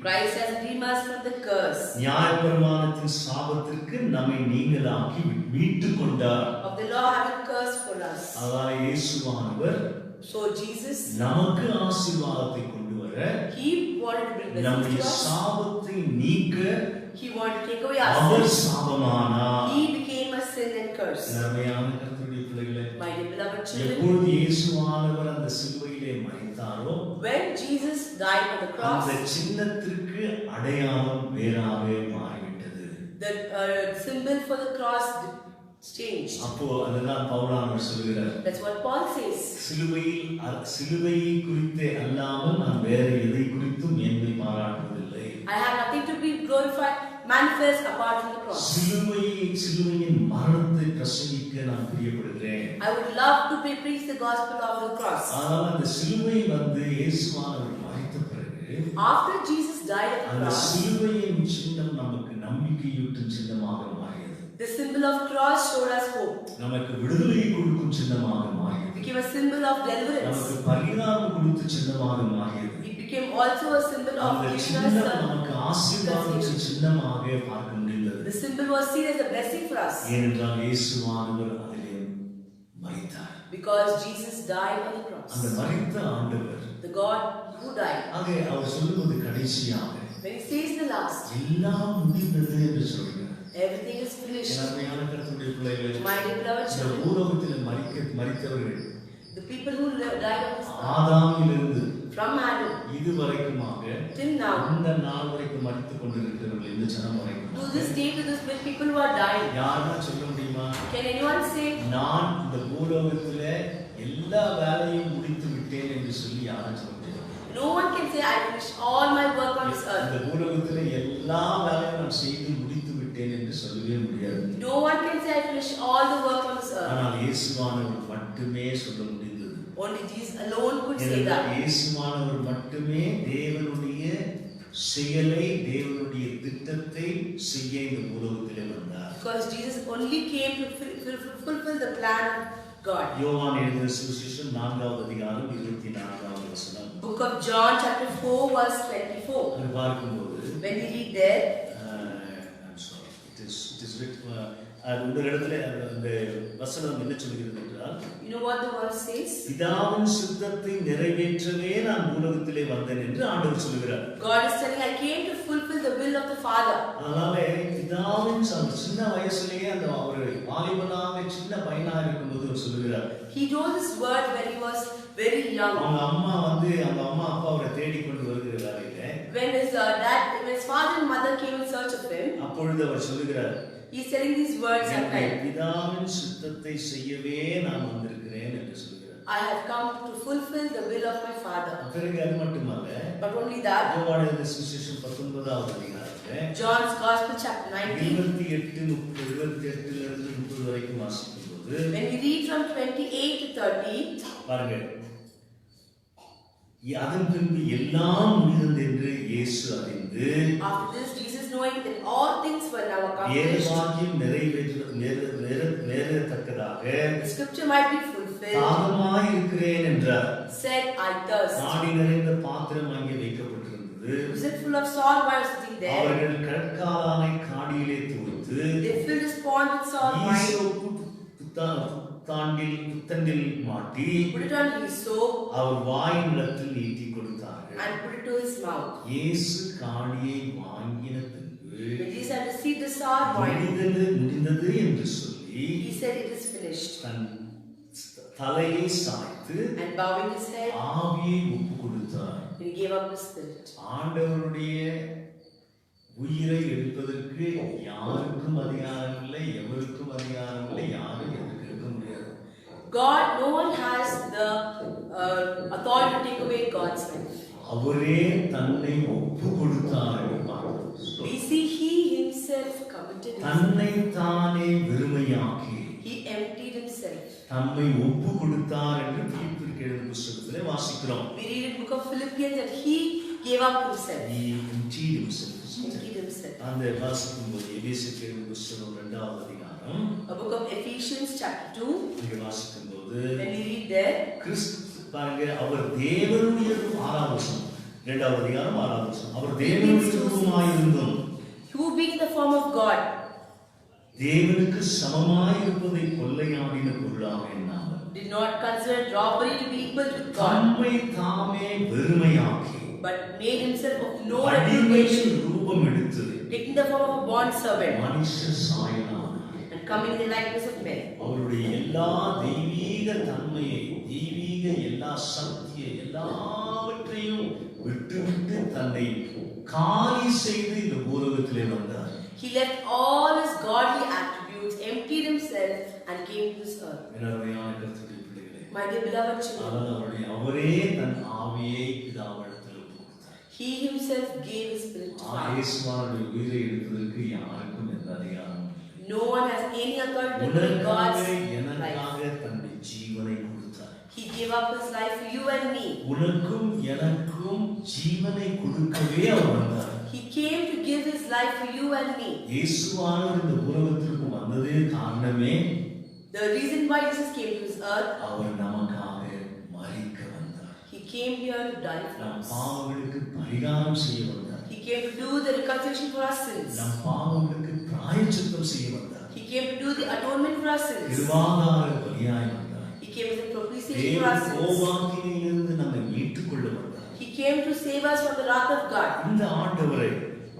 Christ has redeemed us from the curse, நியாயப்பிரமாணத்தின் சாபத்திற்கு நம்மை நீங்களாக்கி மீட்டுக் கொண்டார். of the law having cursed for us. அதாவது இயேசுவானவர் So Jesus, நமக்கு ஆசீர்வாதத்தை கொண்டு வர, he wanted to bring blessings நம்முடைய to us. சாபத்தை நீக்க He wanted to take away our our sins. சாபமானார். He became a sin and curse. அருமையான கர்த்தருடைய பிள்ளைகளே, My dear beloved children, எப்பொழுது இயேசுவானவர் அந்த சிலுவையிலே மரித்தாரோ, when Jesus died on the cross, அந்த சின்னத்திற்கு அடையாளம் வேறாவே மாறிவிட்டது. The symbol for the cross changed. அப்போ அதுதான் பவுலானவர் சொல்கிறார். That's what Paul says. சிலுவையை குறித்தே அல்லாமல் நான் வேற எதை குறித்தும் மேன்மை பாராட்டுவதில்லை. I have nothing to be glorified, manifest apart from the cross. சிலுவையின் மரணத்தை பிரசங்கிக்க நான் பிரியப்படுகிறேன். I would love to preach the gospel of the cross. ஆனால் அந்த சிலுவை இயேசுவானவர் மரித்த பிறகு, after Jesus died at the அந்த cross, சிலுவையின் சின்னம் நமக்கு நம்பிக்கையூட்டும் சின்னமாக மாறியது. the symbol of cross showed us hope. நமக்கு விடுதலை கொடுக்கும் சின்னமாக மாறியது. It became a symbol of deliverance. நமக்கு பரிகாரம் கொடுத்த சின்னமாக மாறியது. It became also a symbol of அந்த giving சின்னம் us நமக்கு ஆசீர்வாதத்தின் சின்னமாக பார்க்க முடிந்தது. the symbol was seen as a blessing for us. ஏனென்றால் இயேசுவானவர் அதிலே மரித்தார். Because Jesus died on the cross. அந்த மரித்த ஆண்டவர், The God who died. ஆக அவர் சொல்லுவது கடைசியாக, When he says the last, எல்லாம் முடிந்தது என்று சொல்கிறார். everything is finished. அருமையான கர்த்தருடைய பிள்ளைகளே, My beloved இந்த children, பூலோகத்தில் மரித்தவர்கள் the people who died on this earth, ஆதாமிலிருந்து from Adam இதுவரைக்குமாக till now, இந்த நாள் வரைக்கும் மரித்துக் கொண்டிருக்கிறவர்கள், இந்த ஜனம் வரைக்கும் to this day, to this day, people who are dying. யாருன்னா சொல்ல முடியுமா? Can anyone say, நான் இந்த பூலோகத்துல எல்லா வேலையும் முடித்து விட்டேன் என்று சொல்லி யாரும் சொல்ல முடியாது. no one can say, I finished all my work on this earth. இந்த பூலோகத்துல எல்லா வேலையும் நான் செய்து முடித்து விட்டேன் என்று சொல்லவே முடியாது. No one can say, I finished all the work on this earth. ஆனால் இயேசுவானவர் மட்டுமே சொல்ல முடிந்தது. Only Jesus alone could say that. இயேசுவானவர் மட்டுமே தேவனுடைய செயலை, தேவனுடைய திட்டத்தை செய்ய இந்த பூலோகத்திலே வந்தார். Because Jesus only came to fulfill the plan of God. யோவான் எழுதின சுவிசேஷம் 4வது அதிகாரம் 24வது வசனம். Book of John chapter 4 verse 24. அது பார்க்கும்போது, When we read there, I'm sorry, it is written, அந்த இடத்துல அந்த வசனம் என்ன சொல்கிறது என்றால், you know what the verse says? பிதாவின் சித்தத்தை நிறைவேற்றவே நான் பூலோகத்திலே வந்தேன் என்று ஆண்டவர் சொல்கிறார். God is telling, I came to fulfill the will of the Father. அதனால பிதாவின் சின்ன வயசுலயே அந்த ஒரு வாலிபனாக சின்ன பையனா இருக்கும்போது அவர் சொல்கிறார். He told this word when he was very young. அவங்க அம்மா அப்பா அவரை தேடி கொண்டு வருகிற வேலையில, When his father and mother came in search of him, அப்பொழுது அவர் சொல்கிறார், he is telling these words at night. பிதாவின் சித்தத்தை செய்யவே நான் வந்திருக்கிறேன் என்று சொல்கிறார். I have come to fulfill the will of my Father. பிறகு அது மட்டுமல்ல, But only that, யோவான் எழுதின சுவிசேஷம் 19வது அதிகாரத்திலே John's Gospel chapter 19, 28 இருந்து 30 வரைக்கும் வாசிக்கும்போது, when we read from 28 to 30, பாருங்க, அதன் பின்பு எல்லாம் முடிந்தது என்று இயேசு அறிந்து, after this, Jesus knowing that all things were now accomplished, வேதவாக்கியம் நிறைவேறத்தக்கதாக the scripture might be fulfilled, தாகமாய் இருக்கிறேன் என்றார். said, I thirst. நாடி நிறைந்த பாத்திரம் அங்கே வைக்கப்பட்டிருந்தது. Was it full of salt wine sitting there? அவர்கள் கடற்காலானை காடியிலே துவைத்து, They filled his pond with salt wine, ஈசோப்பு புத்தண்டில் மாட்டி, put it on hyssop, அவர் வாயின் நிலத்தில் நீட்டி கொடுத்தார்கள். and put it to his mouth. இயேசு காடியை வாங்கின பின்பு, When Jesus had received the salt wine, முடிந்தது என்று சொல்லி, he said, it is finished. தன் தலையை சாய்த்து And bowing his head, ஆவியை ஒப்பு கொடுத்தார். he gave up his spirit. ஆண்டவருடைய உயிரை எடுப்பதற்கு யாருக்கும் அதிகாரம் இல்லை, எவருக்கும் அதிகாரம் இல்லை, யாரும் எதற்கு எடுக்க முடியாது. God, no one has the authority to take away God's life. அவரே தன்னை ஒப்பு கொடுத்தார் என்று பார்க்கிறோம். We see he himself committed himself. தன்னை தானே வெறுமையாக்கி He emptied himself. தம்மை ஒப்பு கொடுத்தார் என்று பிலிப்பியருக்கு எழுதின புத்தகத்திலே வாசிக்கிறோம். We read in book of Philippians that he gave up himself. He emptied himself. Emptied himself. அந்த வாசிக்கும்போது எபேசியருக்கு எழுதின புத்தகம் 2வது அதிகாரம், A book of Ephesians chapter 2. இங்கே வாசிக்கும்போது, When we read there, கிறிஸ்து பாருங்க, அவர் தேவனுடைய 6வது வசனம், 2வது அதிகாரம் 6வது வசனம், அவர் தேவனுடைய ரூபமாய் இருந்தும், who being in the form of God, தேவனுக்கு சமமாய் இருப்பதை கொள்ளையாடின பொருளாக எண்ணாமல், did not consider robbery to be equal with God, தம்மை தாமே வெறுமையாக்கி but made himself of no அடிமையின் reputation, ரூபம் எடுத்து taking the form of a bond servant, மனுஷ சாயலானார். and coming in the likeness of men. அவருடைய எல்லா தெய்வீக தன்மையை, தெய்வீக எல்லா சக்தியை, எல்லாவற்றையும் விட்டுவிட்டு தன்னை காலி செய்து இந்த பூலோகத்திலே வந்தார். He left all his godly attributes, emptied himself, and came to this earth. அருமையான கர்த்தருடைய பிள்ளைகளே, My dear beloved children, அவரே தன் ஆவியை பிதாவிடத்தில் கொடுத்தார். he himself gave his spirit to God. இயேசுவானுடைய உயிரை எடுப்பதற்கு யாருக்கும் எந்த அதிகாரமும் இல்லை. No one has any authority to take God's எனக்காக life. தன்னுடைய ஜீவனை கொடுத்தார். He gave up his life for you and me. உனக்கும் எனக்கும் ஜீவனை கொடுக்கவே அவர் வந்தார். He came to give his life for you and me. இயேசுவானவர் இந்த உலகத்திற்கு வந்ததே காரணமே, The reason why Jesus came to this earth, அவர் நமக்காக மரிக்க வந்தார். he came here to die for நம் us. பாவங்களுக்கு பரிகாரம் செய்ய வந்தார். He came to do the reconciliation for our sins. நம் பாவங்களுக்கு பிராயச்சித்தம் செய்ய வந்தார். He came to do the atonement for our sins. கிருபாதார பலியாய் வந்தார். He came as a propitiation for our sins. கோபாக்கினிலிருந்து நம்மை மீட்டுக் கொள்ள வந்தார். He came to save us from the wrath of God. இந்த ஆண்டவரை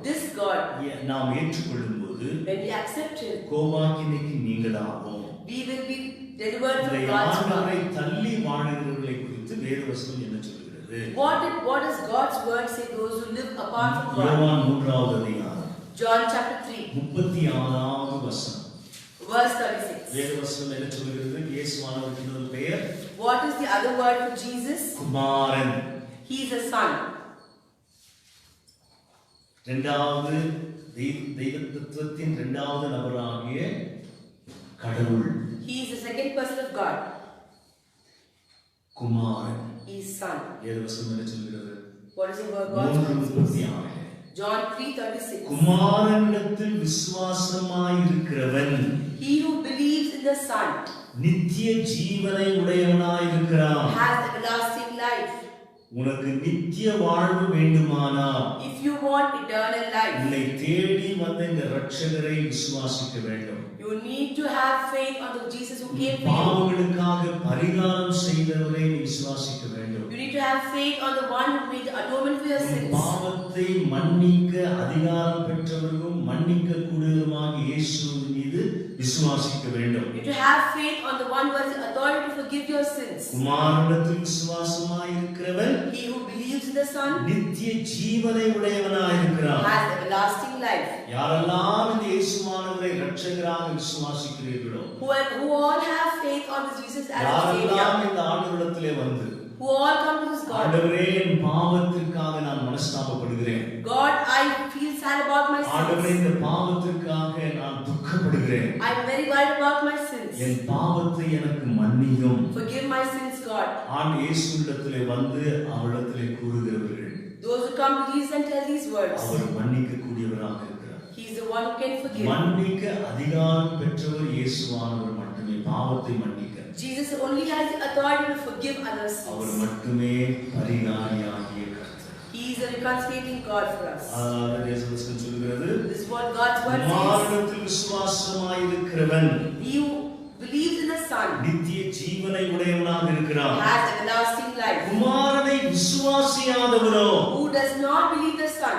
This God, நாம் ஏற்றுக்கொள்ளும் போது when we accept him, கோபாக்கினிக்கு நீங்களாகும். we will be delivered இந்த from God's ஆண்டவரை wrath. தள்ளி வாழ்கிறவர்களை குறித்து வேத வசனம் என்ன சொல்கிறது? What does God's word say those who live apart from God? யோவான் 3வது அதிகாரம் John chapter 3, 36வது வசனம். verse 36. வேத வசனம் என்ன சொல்கிறது? இயேசுவானவருக்கு இன்னொரு பெயர் What is the other word for Jesus? Kumaran. He is a son. இரண்டாவது தெய்வ தத்துவத்தின் இரண்டாவது நபராகிய கடவுள். He is the second person of God. Kumaran. He is son. வேத வசனம் என்ன சொல்கிறது? What is the word God's word says? 3:36. John 3:36. குமாரனிடத்தில் விசுவாசமாயிருக்கிறவன் He who believes in the Son நித்திய ஜீவனை உடையவனாயிருக்கிறான். has everlasting life. உனக்கு நித்திய வாழ்வு வேண்டுமானால் If you want eternal life, உன்னை தேடி வந்த இந்த இரட்சகரை விசுவாசிக்க வேண்டும். you need to have faith on the Jesus who came for you. பாவங்களுக்காக பரிகாரம் செய்தவரை நீ விசுவாசிக்க வேண்டும். You need to have faith on the one who made the atonement for your sins. பாவத்தை மன்னிக்க அதிகாரம் பெற்றவரும் மன்னிக்க கூடியவருமாகிய இயேசுவின் மீது விசுவாசிக்க வேண்டும். You need to have faith on the one who has the authority to forgive your sins. குமாரனிடத்தில் விசுவாசமாயிருக்கிறவன் He who believes in the Son நித்திய ஜீவனை உடையவனாயிருக்கிறான். has everlasting life. யாரெல்லாம் இந்த இயேசுவானவரை இரட்சகராக விசுவாசிக்கிறீர்களோ, Who all have faith on this Jesus as a யாரெல்லாம் Savior, இந்த ஆண்டவரிடத்திலே வந்து who all come to this God. ஆண்டவரே என் பாவத்திற்காக நான் மனஸ்தாபப்படுகிறேன், God, I feel sad about my ஆண்டவரே sins. இந்த பாவத்திற்காக நான் துக்கப்படுகிறேன், I'm very worried about my sins. என் பாவத்தை எனக்கு மன்னியும். Forgive my sins, God. இயேசுவிடத்திலே வந்து அவரிடத்திலே கூறுகிறவர்கள் Those who come to Jesus and tell these words, அவர் மன்னிக்க கூடியவராக இருக்கிறார். He is the one who can forgive. மன்னிக்க அதிகாரம் பெற்றவர் இயேசுவானவர் மட்டுமே. பாவத்தை மன்னிக்க Jesus only has the authority to forgive others' our sins. மட்டுமே பரிகாரியாகிய கர்த்தர். He is a reconciliating God for us. தேசவசனம் சொல்கிறது, This is what God's word says. குமாரனிடத்தில் விசுவாசமாயிருக்கிறவன் He who believes in the Son நித்திய ஜீவனை உடையவனாக இருக்கிறான். has everlasting life. குமாரனை விசுவாசியாதவனோ Who does not believe the Son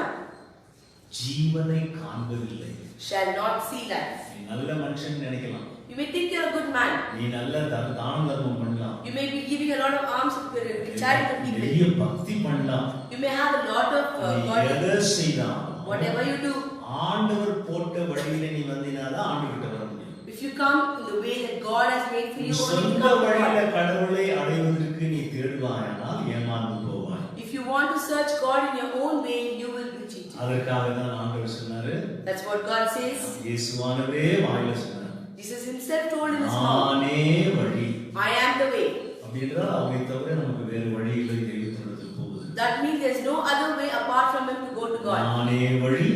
ஜீவனை காண்பதில்லை. shall not see life. நீ நல்ல மனுஷன் நினைக்கலாம், You may think you're a good man. நீ நல்ல தான தர்மம் பண்ணலாம், You may be giving a lot of alms to charity to நிறைய people. பக்தி பண்ணலாம், You may have a lot of நீ God. எதை செய்தாலும் Whatever you do, ஆண்டவர் போட்ட வழியில நீ வந்தினாதான் ஆண்டவர்கிட்ட வர முடியும். if you come in the way that God has made for நீ you, only சொந்த come to வழியில God. கடவுளை அடைவதற்கு நீ தேடுவாயானால் ஏமாந்து போவாய். If you want to search God in your own way, you will be cheated. அதற்காக தான் ஆண்டவர் சொன்னாரு, That's what God says. இயேசுவானவே வாயில சொன்னார், Jesus himself told in his mouth, நானே வழி. I am the way. அப்படின்றால் அவரை தவிர நமக்கு வேறு வழி இல்லை தெய்வத்திடத்தில் போகுது. That means there's no other way apart from him to go to God. நானே வழி,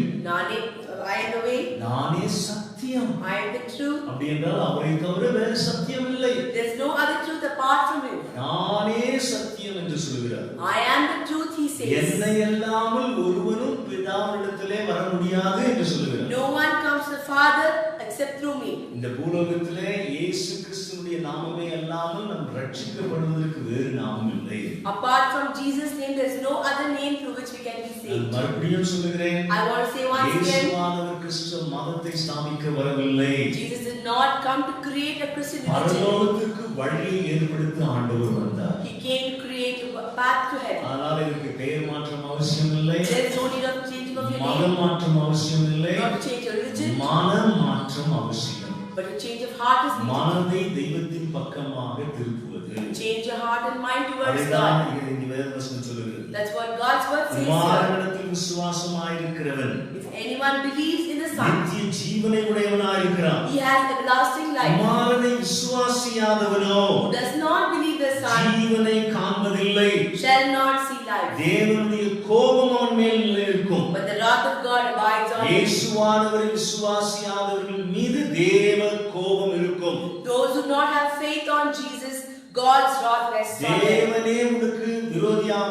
I am the way. நானே சத்தியம். I am the truth. அப்படி என்றால் அவரை தவிர வேறு சத்தியம் இல்லை. There's no other truth apart from him. நானே சத்தியம் என்று சொல்கிறார். I am the truth, he says. என்னை அல்லாமல் ஒருவனும் பிதாவிடத்திலே வர முடியாது என்று சொல்கிறார். No one comes to the Father except through me. இந்த பூலோகத்திலே இயேசு கிறிஸ்துவினுடைய நாமமே அல்லாமல் நாம் ரட்சிக்கப்படுவதற்கு வேறு நாமம் இல்லை. Apart from Jesus' name, there's no other name through which we can be நான் saved. மறுபடியும் சொல்கிறேன், I want to say once again, இயேசுவானவர் கிறிஸ்து மதத்தை ஸ்தாபிக்க வரவில்லை. Jesus did not come to create a Christian religion. பரலோகத்துக்கு வழியை ஏற்படுத்த ஆண்டவர் வந்தார். He came to create a path to heaven. ஆனால் இதற்கு பெயர் மாற்றம் அவசியம் இல்லை, There is no need of changing of your மதம் name, மாற்றம் அவசியம் இல்லை, not to change your religion. religion, மனமாற்றம் அவசியம். but a change of heart is needed. மனதை தெய்வத்தின் பக்கமாக திருப்புவது. Change your heart and mind towards அதுதான் God. இங்க வேதவசனம் சொல்லுகிறது. That's what God's word says. குமாரனிடத்தில் விசுவாசமாயிருக்கிறவன் If anyone believes in the Son, நித்திய ஜீவனை உடையவனாயிருக்கிறான். he has everlasting life. குமாரனை விசுவாசியாதவனோ Who does not believe the Son ஜீவனை காண்பதில்லை. shall not see life. தேவனுடைய கோபம் அவன் மேல் இருக்கும். But the wrath of God abides on him. இயேசுவானவரை விசுவாசியாதவர்கள் மீது தேவ கோபம் இருக்கும். Those who not have faith on Jesus, God's wrath rests on them. தேவனே உனக்கு விரோதியாக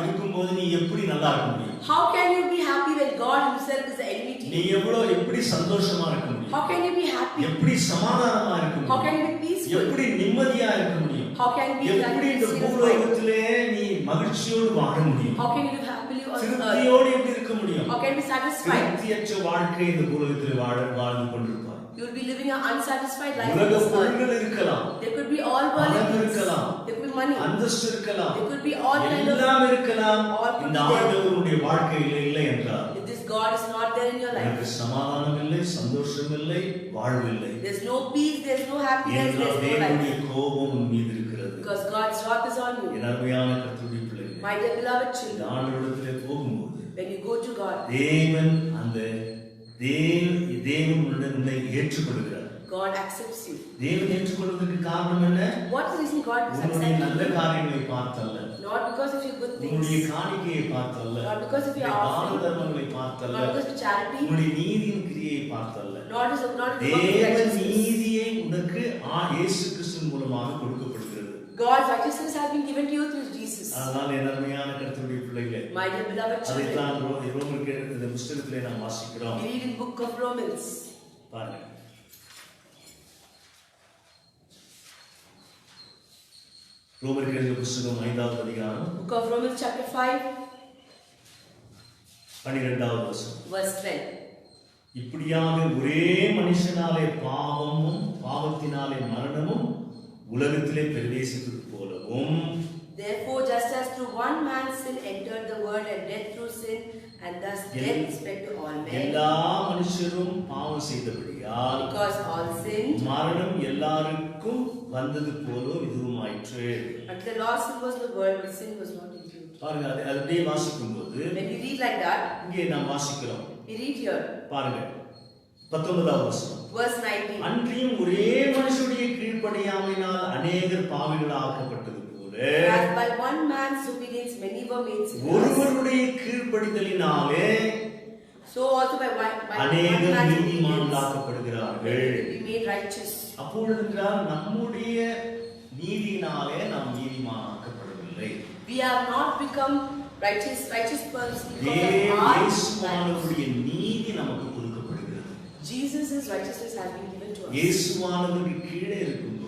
இருக்கும்போது நீ எப்படி நல்லா இருக்க முடியும்? How can you be happy when God himself is the enemy to நீ you? எப்படி சந்தோஷமா இருக்க முடியும்? How can you be happy? எப்படி சமாதானமா இருக்க How முடியும்? can you be peaceful? எப்படி நிம்மதியா இருக்க முடியும்? How can you be எப்படி இந்த peaceful? பூலோகத்திலே நீ மகிழ்ச்சியோடு வாழ முடியும்? How can you live happily on earth? திருப்தியோடு எப்படி இருக்க முடியும்? How can you be satisfied? திருப்தியற்ற வாழ்க்கை இந்த பூலோகத்தில் வாழ்ந்து கொண்டிருப்பார். You will be living an unsatisfied life on உலக this earth. பொருள்கள் இருக்கலாம், There could be all பணம் worldly things. இருக்கலாம், There could be money. அந்தஸ்து இருக்கலாம், There could be all kind of. எல்லாம் இருக்கலாம். all put இந்த together. ஆண்டவருடைய வாழ்க்கையில் இல்லை என்றால் If this God is not there in your life, எனக்கு சமாதானம் இல்லை, சந்தோஷம் இல்லை, வாழ்வில்லை. there's no peace, there's no happiness, என்றால் there's no தேவனுடைய life. கோபம் உன் மீது இருக்கிறது. Because God's wrath is on you. என் அருமையான கர்த்தருடைய பிள்ளைகளே, My dear beloved இந்த children, ஆண்டவரிடத்திலே போகும்போது when you go to God, தேவன் உன்னை ஏற்றுக்கொள்கிறார். God accepts you. தேவன் ஏற்றுக்கொள்வதற்கு காரணம் என்ன? What's the reason God is உன்னுடைய நல்ல accepting you? காரியங்களை பார்த்தல்ல, Not because of your good உன்னுடைய things, காணிக்கையை பார்த்தல்ல, not because of your தான offering, தர்மங்களை பார்த்தல்ல, not because of charity, உன்னுடைய நீதியின் கிரியை பார்த்தல்ல. not because of the work of தேவ righteousness. நீதியை உனக்கு இயேசு கிறிஸ்துவின் மூலமாக கொடுக்கப்படுகிறது. God's righteousness has been given to you through Jesus. அதனால என் அருமையான கர்த்தருடைய பிள்ளைகளே, My dear beloved children, அதைத்தான் ரோமருக்கு இந்த புத்தகத்திலே நாம் வாசிக்கிறோம். we read in book of Romans. பாருங்க, ரோமருக்கு எழுதிய புத்தகம் 5வது அதிகாரம் Book of Romans chapter 5, 12வது வசனம். verse 12. இப்படியாக ஒரே மனுஷனாலே பாவத்தினாலே மரணமும் உலகத்திலே பிரவேசித்தது போலவும், Therefore, just as through one man's sin entered the world, and death through sin, and thus death spread to all men, எல்லா மனுஷரும் பாவம் செய்தபடியால் because all sinned, மரணம் எல்லாருக்கும் வந்தது போல இதுவும் ஆயிற்று. until the law sin was in the world, but sin was not in you. பாருங்க, அது அப்படியே வாசிக்கும் போது When we read like that, இங்கே நாம் வாசிக்கிறோம். we read here, பாருங்க 19வது வசனம். verse 19. அன்றியும் ஒரே மனுஷனுடைய கீழ்ப்படியாமையினால் அநேகர் பாவிகளாக்கப்பட்டது போல, As by one man's obedience many were made sinners, ஒருவருடைய கீழ்ப்படிதலினாலே so also by one அநேகர் man's obedience நீதிமான்களாக்கப்படுகிறார்கள். we made righteous. அப்பொழுது என்றால் நம்முடைய நீதியினாலே நாம் நீதிமானாக்கப்படவில்லை. We have not become righteous persons because of our இயேசுவானவருடைய நீதி நமக்கு கொடுக்கப்படுகிறது. Jesus' righteousness has been given to us. இயேசுவானவருக்கு கீழே இருக்கும்போது,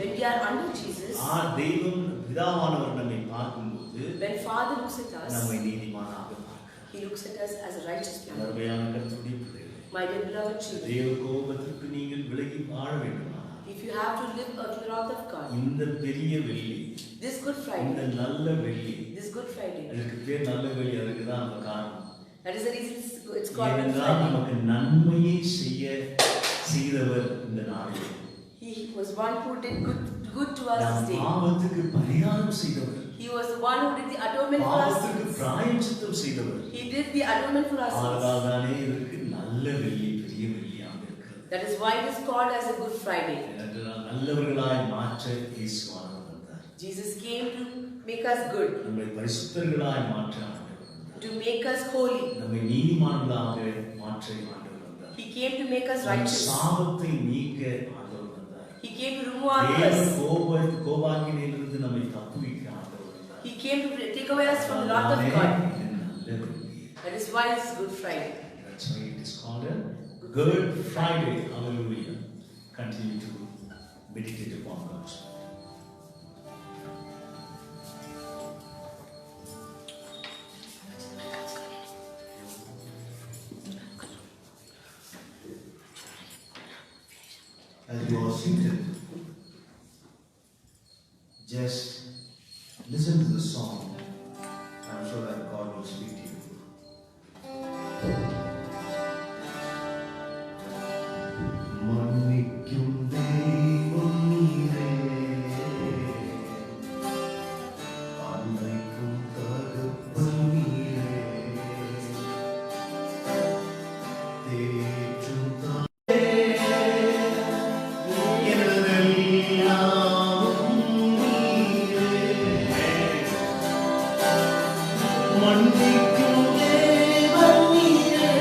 When we are under Jesus, தெய்வம் பிதாவானவர் நம்மை பார்க்கும்போது when Father looks at us, நம்மை நீதிமானாக பார்க்கிறார். He looks at us as a righteous man. அருமையான கர்த்தருடைய பிள்ளைகளே, My dear beloved children, தேவ கோபத்திற்கு நீங்கள் விலகி வாழ வேண்டுமானால் if you have to live out of the wrath of God, இந்த பெரிய வெள்ளி, this Good இந்த Friday, நல்ல வெள்ளி, this Good Friday, அதுக்கு பேர் நல்ல வெள்ளி, அதுக்கு தான் அந்த காரணம். that is the reason it's called Good ஏனென்றால் Friday. நமக்கு நன்மையை செய்தவர் இந்த நாளில். He was one who did good to us நாம் this day. பாவத்துக்கு பரிகாரம் செய்தவர், He was the one who did the atonement for us. பாவத்துக்கு பிராயச்சித்தம் செய்தவர். He did the atonement for us. அதனால் தானே இதற்கு நல்ல வெள்ளி, பெரிய வெள்ளியாக இருக்கிறது. That is why it is called as a Good Friday. ஏனென்றால் நல்லவர்களாய் மாற்ற இயேசுவானவர் வந்தார். Jesus came to make us good, நம்மை பரிசுத்தர்களாய் மாற்ற ஆண்டவர் வந்தார். to make us holy. நம்மை நீதிமான்களாக மாற்ற ஆண்டவர் வந்தார். He came to make us நம் righteous. சாபத்தை நீக்க ஆண்டவர் வந்தார். He came to remove our தேவ curse. கோபாக்கினிலிருந்து நம்மை தப்புவிக்க ஆண்டவர் வந்தார். He came to take away us from the wrath of God. இது நல்ல வெள்ளி. That is why it's Good Friday. That's why it is called a Good Friday. Hallelujah. Continue to meditate upon God's word. As you are seated, just listen to the song. I'm sure that God will speak to you. மன்னிக்கும் தேவன் நீரே,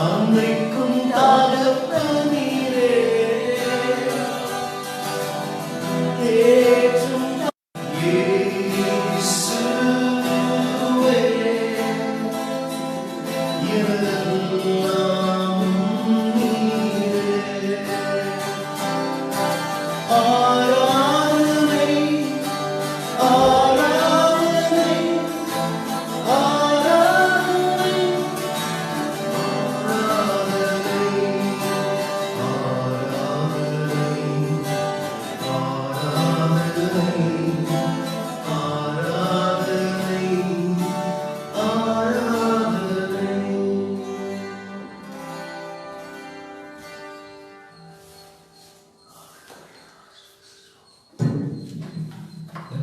அன்னைக்கும் தகப்பன் நீரே, ஏற்றும் இயேசுவே, எல்லாம் நீரே. ஆராதனை ஆராதனை ஆராதனை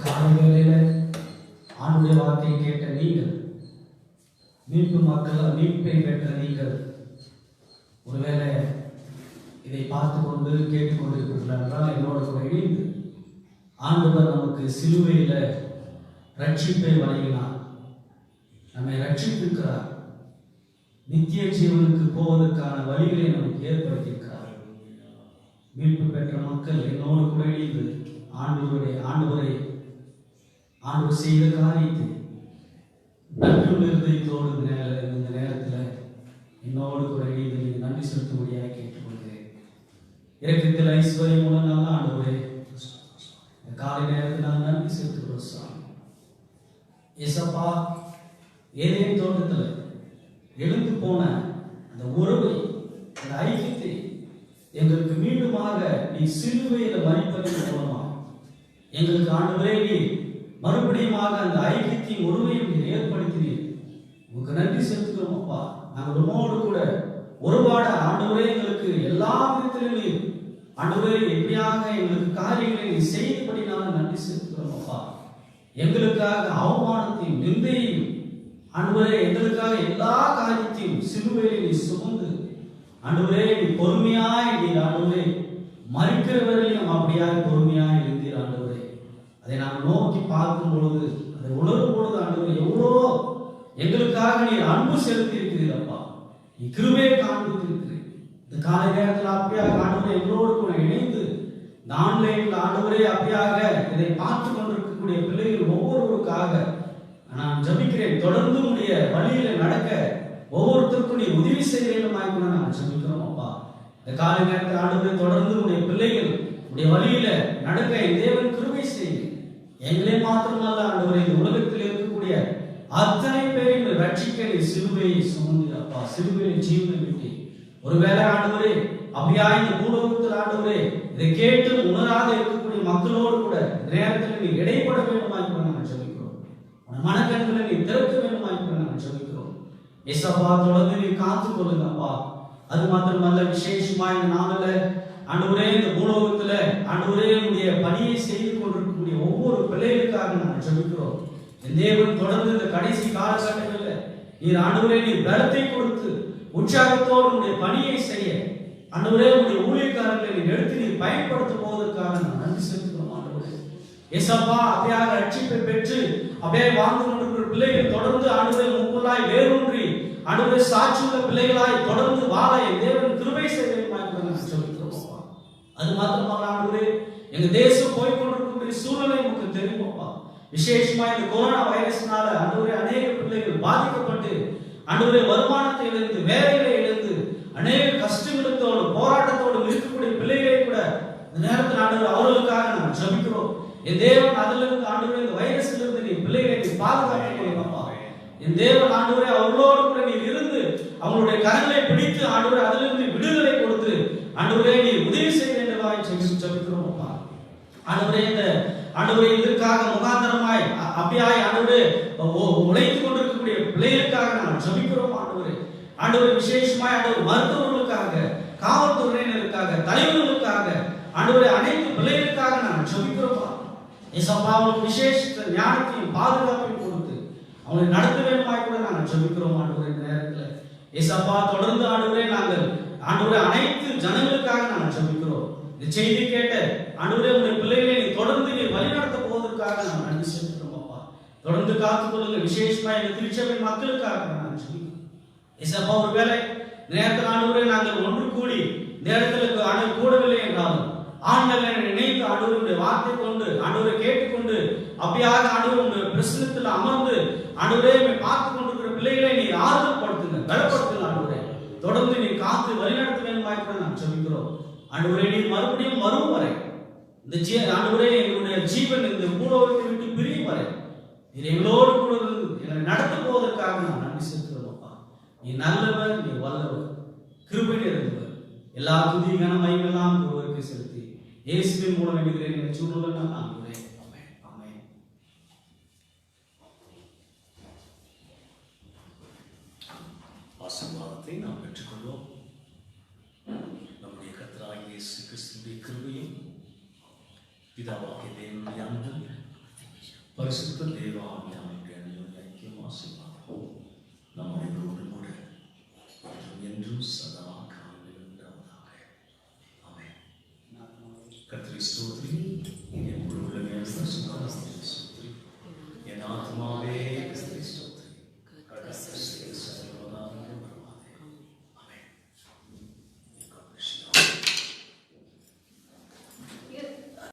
காலைவேளையில ஆண்டுடைய வார்த்தையை கேட்ட நீங்கள், மீட்பை பெற்ற நீங்கள், ஒருவேளை இதை பார்த்து கொண்டு கேட்டுக்கொண்டிருக்கிறீர்கள் என்றால் என்னோட கூட இணைந்து ஆண்டவர் நமக்கு சிலுவையில ரட்சிப்பை வழங்கினார், நம்மை ரட்சித்திருக்கிறார், நித்திய ஜீவனுக்கு போவதற்கான வழிகளை நமக்கு ஏற்படுத்தியிருக்கிறார். மீட்பு பெற்ற மக்கள் என்னோடு கூட இணைந்து ஆண்டவர் செய்த காரியத்தை நன்றுள்ள இருதயத்தோடு இந்த நேரத்தில் என்னோடு கூட இணைந்து நன்றி செலுத்தும்படியாக கேட்டுக்கொள்கிறேன். இரக்கத்தில் ஐஸ்வர்யமுடன் நல்ல ஆண்டவரே, காலை நேரத்தில் நான் நன்றி செலுத்துகிறோம் சாமி. ஏசப்பா, ஏதேன் தோட்டத்தில் எழுந்து போன அந்த உறவை, அந்த ஐக்கியத்தை எங்களுக்கு மீண்டுமாக நீ சிலுவையில் மறிப்பதன் மூலமா எங்களுக்கு ஆண்டவரே நீ மறுபடியுமாக அந்த ஐக்கியத்தின் உறவையும் நீர் ஏற்படுத்தினீர். உங்களுக்கு நன்றி செலுத்துகிறோம் அப்பா. நாங்கள் உன்னோடு கூட ஒருபாட ஆண்டவரே எங்களுக்கு எல்லா விதத்திலும் நீர் ஆண்டவரே எப்படியாக எங்களுக்கு காரியங்களை நீ செய்தபடினாலும் நன்றி செலுத்துகிறோம் அப்பா. எங்களுக்காக அவமானத்தையும் நிந்தையும் ஆண்டவரே எங்களுக்காக எல்லா காரியத்தையும் சிலுவையில் நீ சுமந்து ஆண்டவரே நீ பொறுமையாய் நீர் ஆண்டவரே மறிக்கிற வரையிலும் அப்படியாக பொறுமையாய் இருந்தீர் ஆண்டவரே. அதை நாம் நோக்கி பார்க்கும் பொழுது, அதை உணரும் பொழுது ஆண்டவரே எவ்வளோ எங்களுக்காக நீர் அன்பு செலுத்தி இருக்கிறீர் அப்பா. நீ கிருபையை காண்பித்திருக்கிறீர். இந்த காலை நேரத்தில் அப்படியாக ஆண்டவரே எங்களோடு கூட இணைந்து இந்த ஆன்லைன்ல ஆண்டவரே அப்படியாக இதை பார்த்து கொண்டிருக்கக்கூடிய பிள்ளைகள் ஒவ்வொருவருக்காக நான் ஜபிக்கிறேன். தொடர்ந்து உடைய வழியில நடக்க ஒவ்வொருத்தருக்கும் நீ உதவி செய்ய வேண்டுமாய் கூட நான் ஜபிக்கிறோம் அப்பா. இந்த காலை நேரத்தில் ஆண்டவரே தொடர்ந்து உடைய பிள்ளைகள் உடைய வழியில நடக்க என் தேவன் கிருபை செய்து எங்களே மாத்திரமல்ல ஆண்டவரே இந்த உலகத்தில் இருக்கக்கூடிய அத்தனை பேரையும் ரட்சிக்க நீ சிலுவையை சுமந்து அப்பா, சிலுவையை ஜீவனை விட்டு ஒருவேளை ஆண்டவரே அப்படியா இந்த பூலோகத்தில் ஆண்டவரே இதை கேட்டு உணராத இருக்கக்கூடிய மக்களோடு கூட நேரத்தில் நீ இடைப்பட வேண்டுமாய் கூட நாங்கள் ஜபிக்கிறோம். மனக்கண்களை நீ திறக்க வேண்டுமாய் கூட நாங்கள் ஜபிக்கிறோம். ஏசப்பா, தொடர்ந்து நீ காத்துக் கொள்ளுங்க அப்பா. அது மாத்திரமல்ல, விசேஷமா இந்த நாமல ஆண்டவரே இந்த பூலோகத்துல ஆண்டவரே உடைய பணியை செய்து கொண்டிருக்கக்கூடிய ஒவ்வொரு பிள்ளைகளுக்காக நாங்கள் ஜபிக்கிறோம். தேவன் தொடர்ந்து இந்த கடைசி காலகட்டங்களில் நீர் ஆண்டவரே நீர் பலத்தை கொடுத்து உற்சாகத்தோடு உடைய பணியை செய்ய ஆண்டவரே உடைய ஊழியக்காரர்களை நீர் எடுத்து நீர் பயன்படுத்தும் போவதற்காக நான் நன்றி செலுத்துகிறோம் ஆண்டவரே. ஏசப்பா, அப்படியாக ரட்சிப்பை பெற்று அப்படியே வாழ்ந்து கொண்டிருக்கிற பிள்ளைகள் தொடர்ந்து ஆண்டவரே முக்குள்ளாய் வேரூன்றி ஆண்டவரே சாட்சியுள்ள பிள்ளைகளாய் தொடர்ந்து வாழ என் தேவன் கிருபை செய்ய சொல்லிக்கிறோம். அது மாத்திரமல்ல ஆண்டவரே, எங்க தேசம் போய்கொண்டிருக்கக்கூடிய சூழ்நிலை உங்களுக்கு தெரியுமாப்பா. விசேஷமா இந்த கொரோனா வைரஸ்னால ஆண்டவரே அநேக பிள்ளைகள் பாதிக்கப்பட்டு ஆண்டவரே வருமானத்தை இழந்து வேலைகளை இழந்து அநேக கஷ்டங்களோடு போராட்டத்தோடு இருக்கக்கூடிய பிள்ளைகளை கூட இந்த நேரத்தில் ஆண்டவர் அவர்களுக்காக நாம் ஜபிக்கிறோம். என் தேவன் அதிலிருந்து ஆண்டவரே இந்த வைரஸ்ல இருந்து நீ பிள்ளைகளை நீ பாதுகாத்துக் கொள்ளுங்கப்பா. என் தேவன் ஆண்டவரே அவர்களோடு கூட நீ இருந்து அவங்களுடைய கரங்களை பிடித்து ஆண்டவரே அதிலிருந்து விடுதலை கொடுத்து ஆண்டவரே நீ உதவி செய்ய வேண்டுமாய் ஜபிக்கிறோம் அப்பா. ஆண்டவரே இந்த ஆண்டவரே இதற்காக முகாந்தரமாய் அப்படியாய் ஆண்டவரே உழைத்துக் கொண்டிருக்கக்கூடிய பிள்ளைகளுக்காக நான் ஜபிக்கிறோம் ஆண்டவரே. ஆண்டவரே விசேஷமாய் ஆண்டவர் மருத்துவர்களுக்காக, காவல்துறையினருக்காக, தலைவர்களுக்காக ஆண்டவரே அனைத்து பிள்ளைகளுக்காக நான் ஜபிக்கிறோம். ஏசப்பா, அவங்களுக்கு விசேஷ ஞானத்தையும் பாதுகாப்பையும் கொடுத்து அவங்களை நடத்த வேண்டுமாய் கூட நாங்கள் ஜபிக்கிறோம் ஆண்டவரே. இந்த நேரத்தில் ஏசப்பா தொடர்ந்து ஆண்டவரே நாங்கள் ஆண்டவரே அனைத்து ஜனங்களுக்காக நாங்கள் ஜபிக்கிறோம். இந்த செய்தி கேட்ட ஆண்டவரே உடைய பிள்ளைகளை நீ தொடர்ந்து நீ வழிநடத்த போவதற்காக நாங்கள் நன்றி செலுத்துகிறோம் அப்பா. தொடர்ந்து காத்துக்கொள்ளுங்க. விசேஷமா எங்க திருச்சபை மக்களுக்காக நான் சொல்லுங்க. ஏசப்பா, ஒருவேளை நேரத்தில் ஆண்டவரே நாங்கள் ஒன்று கூடி நேரத்தில் ஆண்டவர் கூடவில்லை என்றாலும் ஆண்டவரை நினைத்து ஆண்டவருடைய வார்த்தை கொண்டு ஆண்டவரை கேட்டுக்கொண்டு அப்படியாக ஆண்டவருடைய பிரசனத்தில் அமர்ந்து ஆண்டவரே பார்த்து கொண்டிருக்கிற பிள்ளைகளை நீ ஆறுதல் படுத்துங்க, பலப்படுத்துங்க. ஆண்டவரே தொடர்ந்து நீ காத்து வழிநடத்த வேண்டுமாய் கூட நாம் சொல்லிக்கிறோம். ஆண்டவரே நீ மறுபடியும் வரும் வரை இந்த ஆண்டவரே எங்களுடைய ஜீவன் இந்த பூலோகத்தை விட்டு பிரியும் வரை நீர் எங்களோடு கூட எங்களை நடத்த போவதற்காக நான் நன்றி செலுத்துகிறோம். அப்பா, நீ நல்லவர், நீ வல்லவர், கிருபை நிறைந்தவர். எல்லா துதி கன மகிமையெல்லாம் ஒருவருக்கு செலுத்தி இயேசுவின் மூலம் வேண்டுகிறேன் என்ற சூழ்நிலை நான் ஆமென். ஆமென். ஆசீர்வாதத்தை நாம் பெற்றுக்கொள்வோம். நம்முடைய கர்த்தராகிய இயேசு கிறிஸ்துவின் கிருபையும் பிதாவாகிய தேவனுடைய அன்பும் பரிசுத்த தேவ ஆவியானவருடைய அன்பின் ஐக்கியம் ஆசீர்வாதம் நம் அனைவரோடு கூட என்றும் சதா காலம் உண்டாவதாக. ஆமென். கர்த்தரை ஸ்தோத்திரி.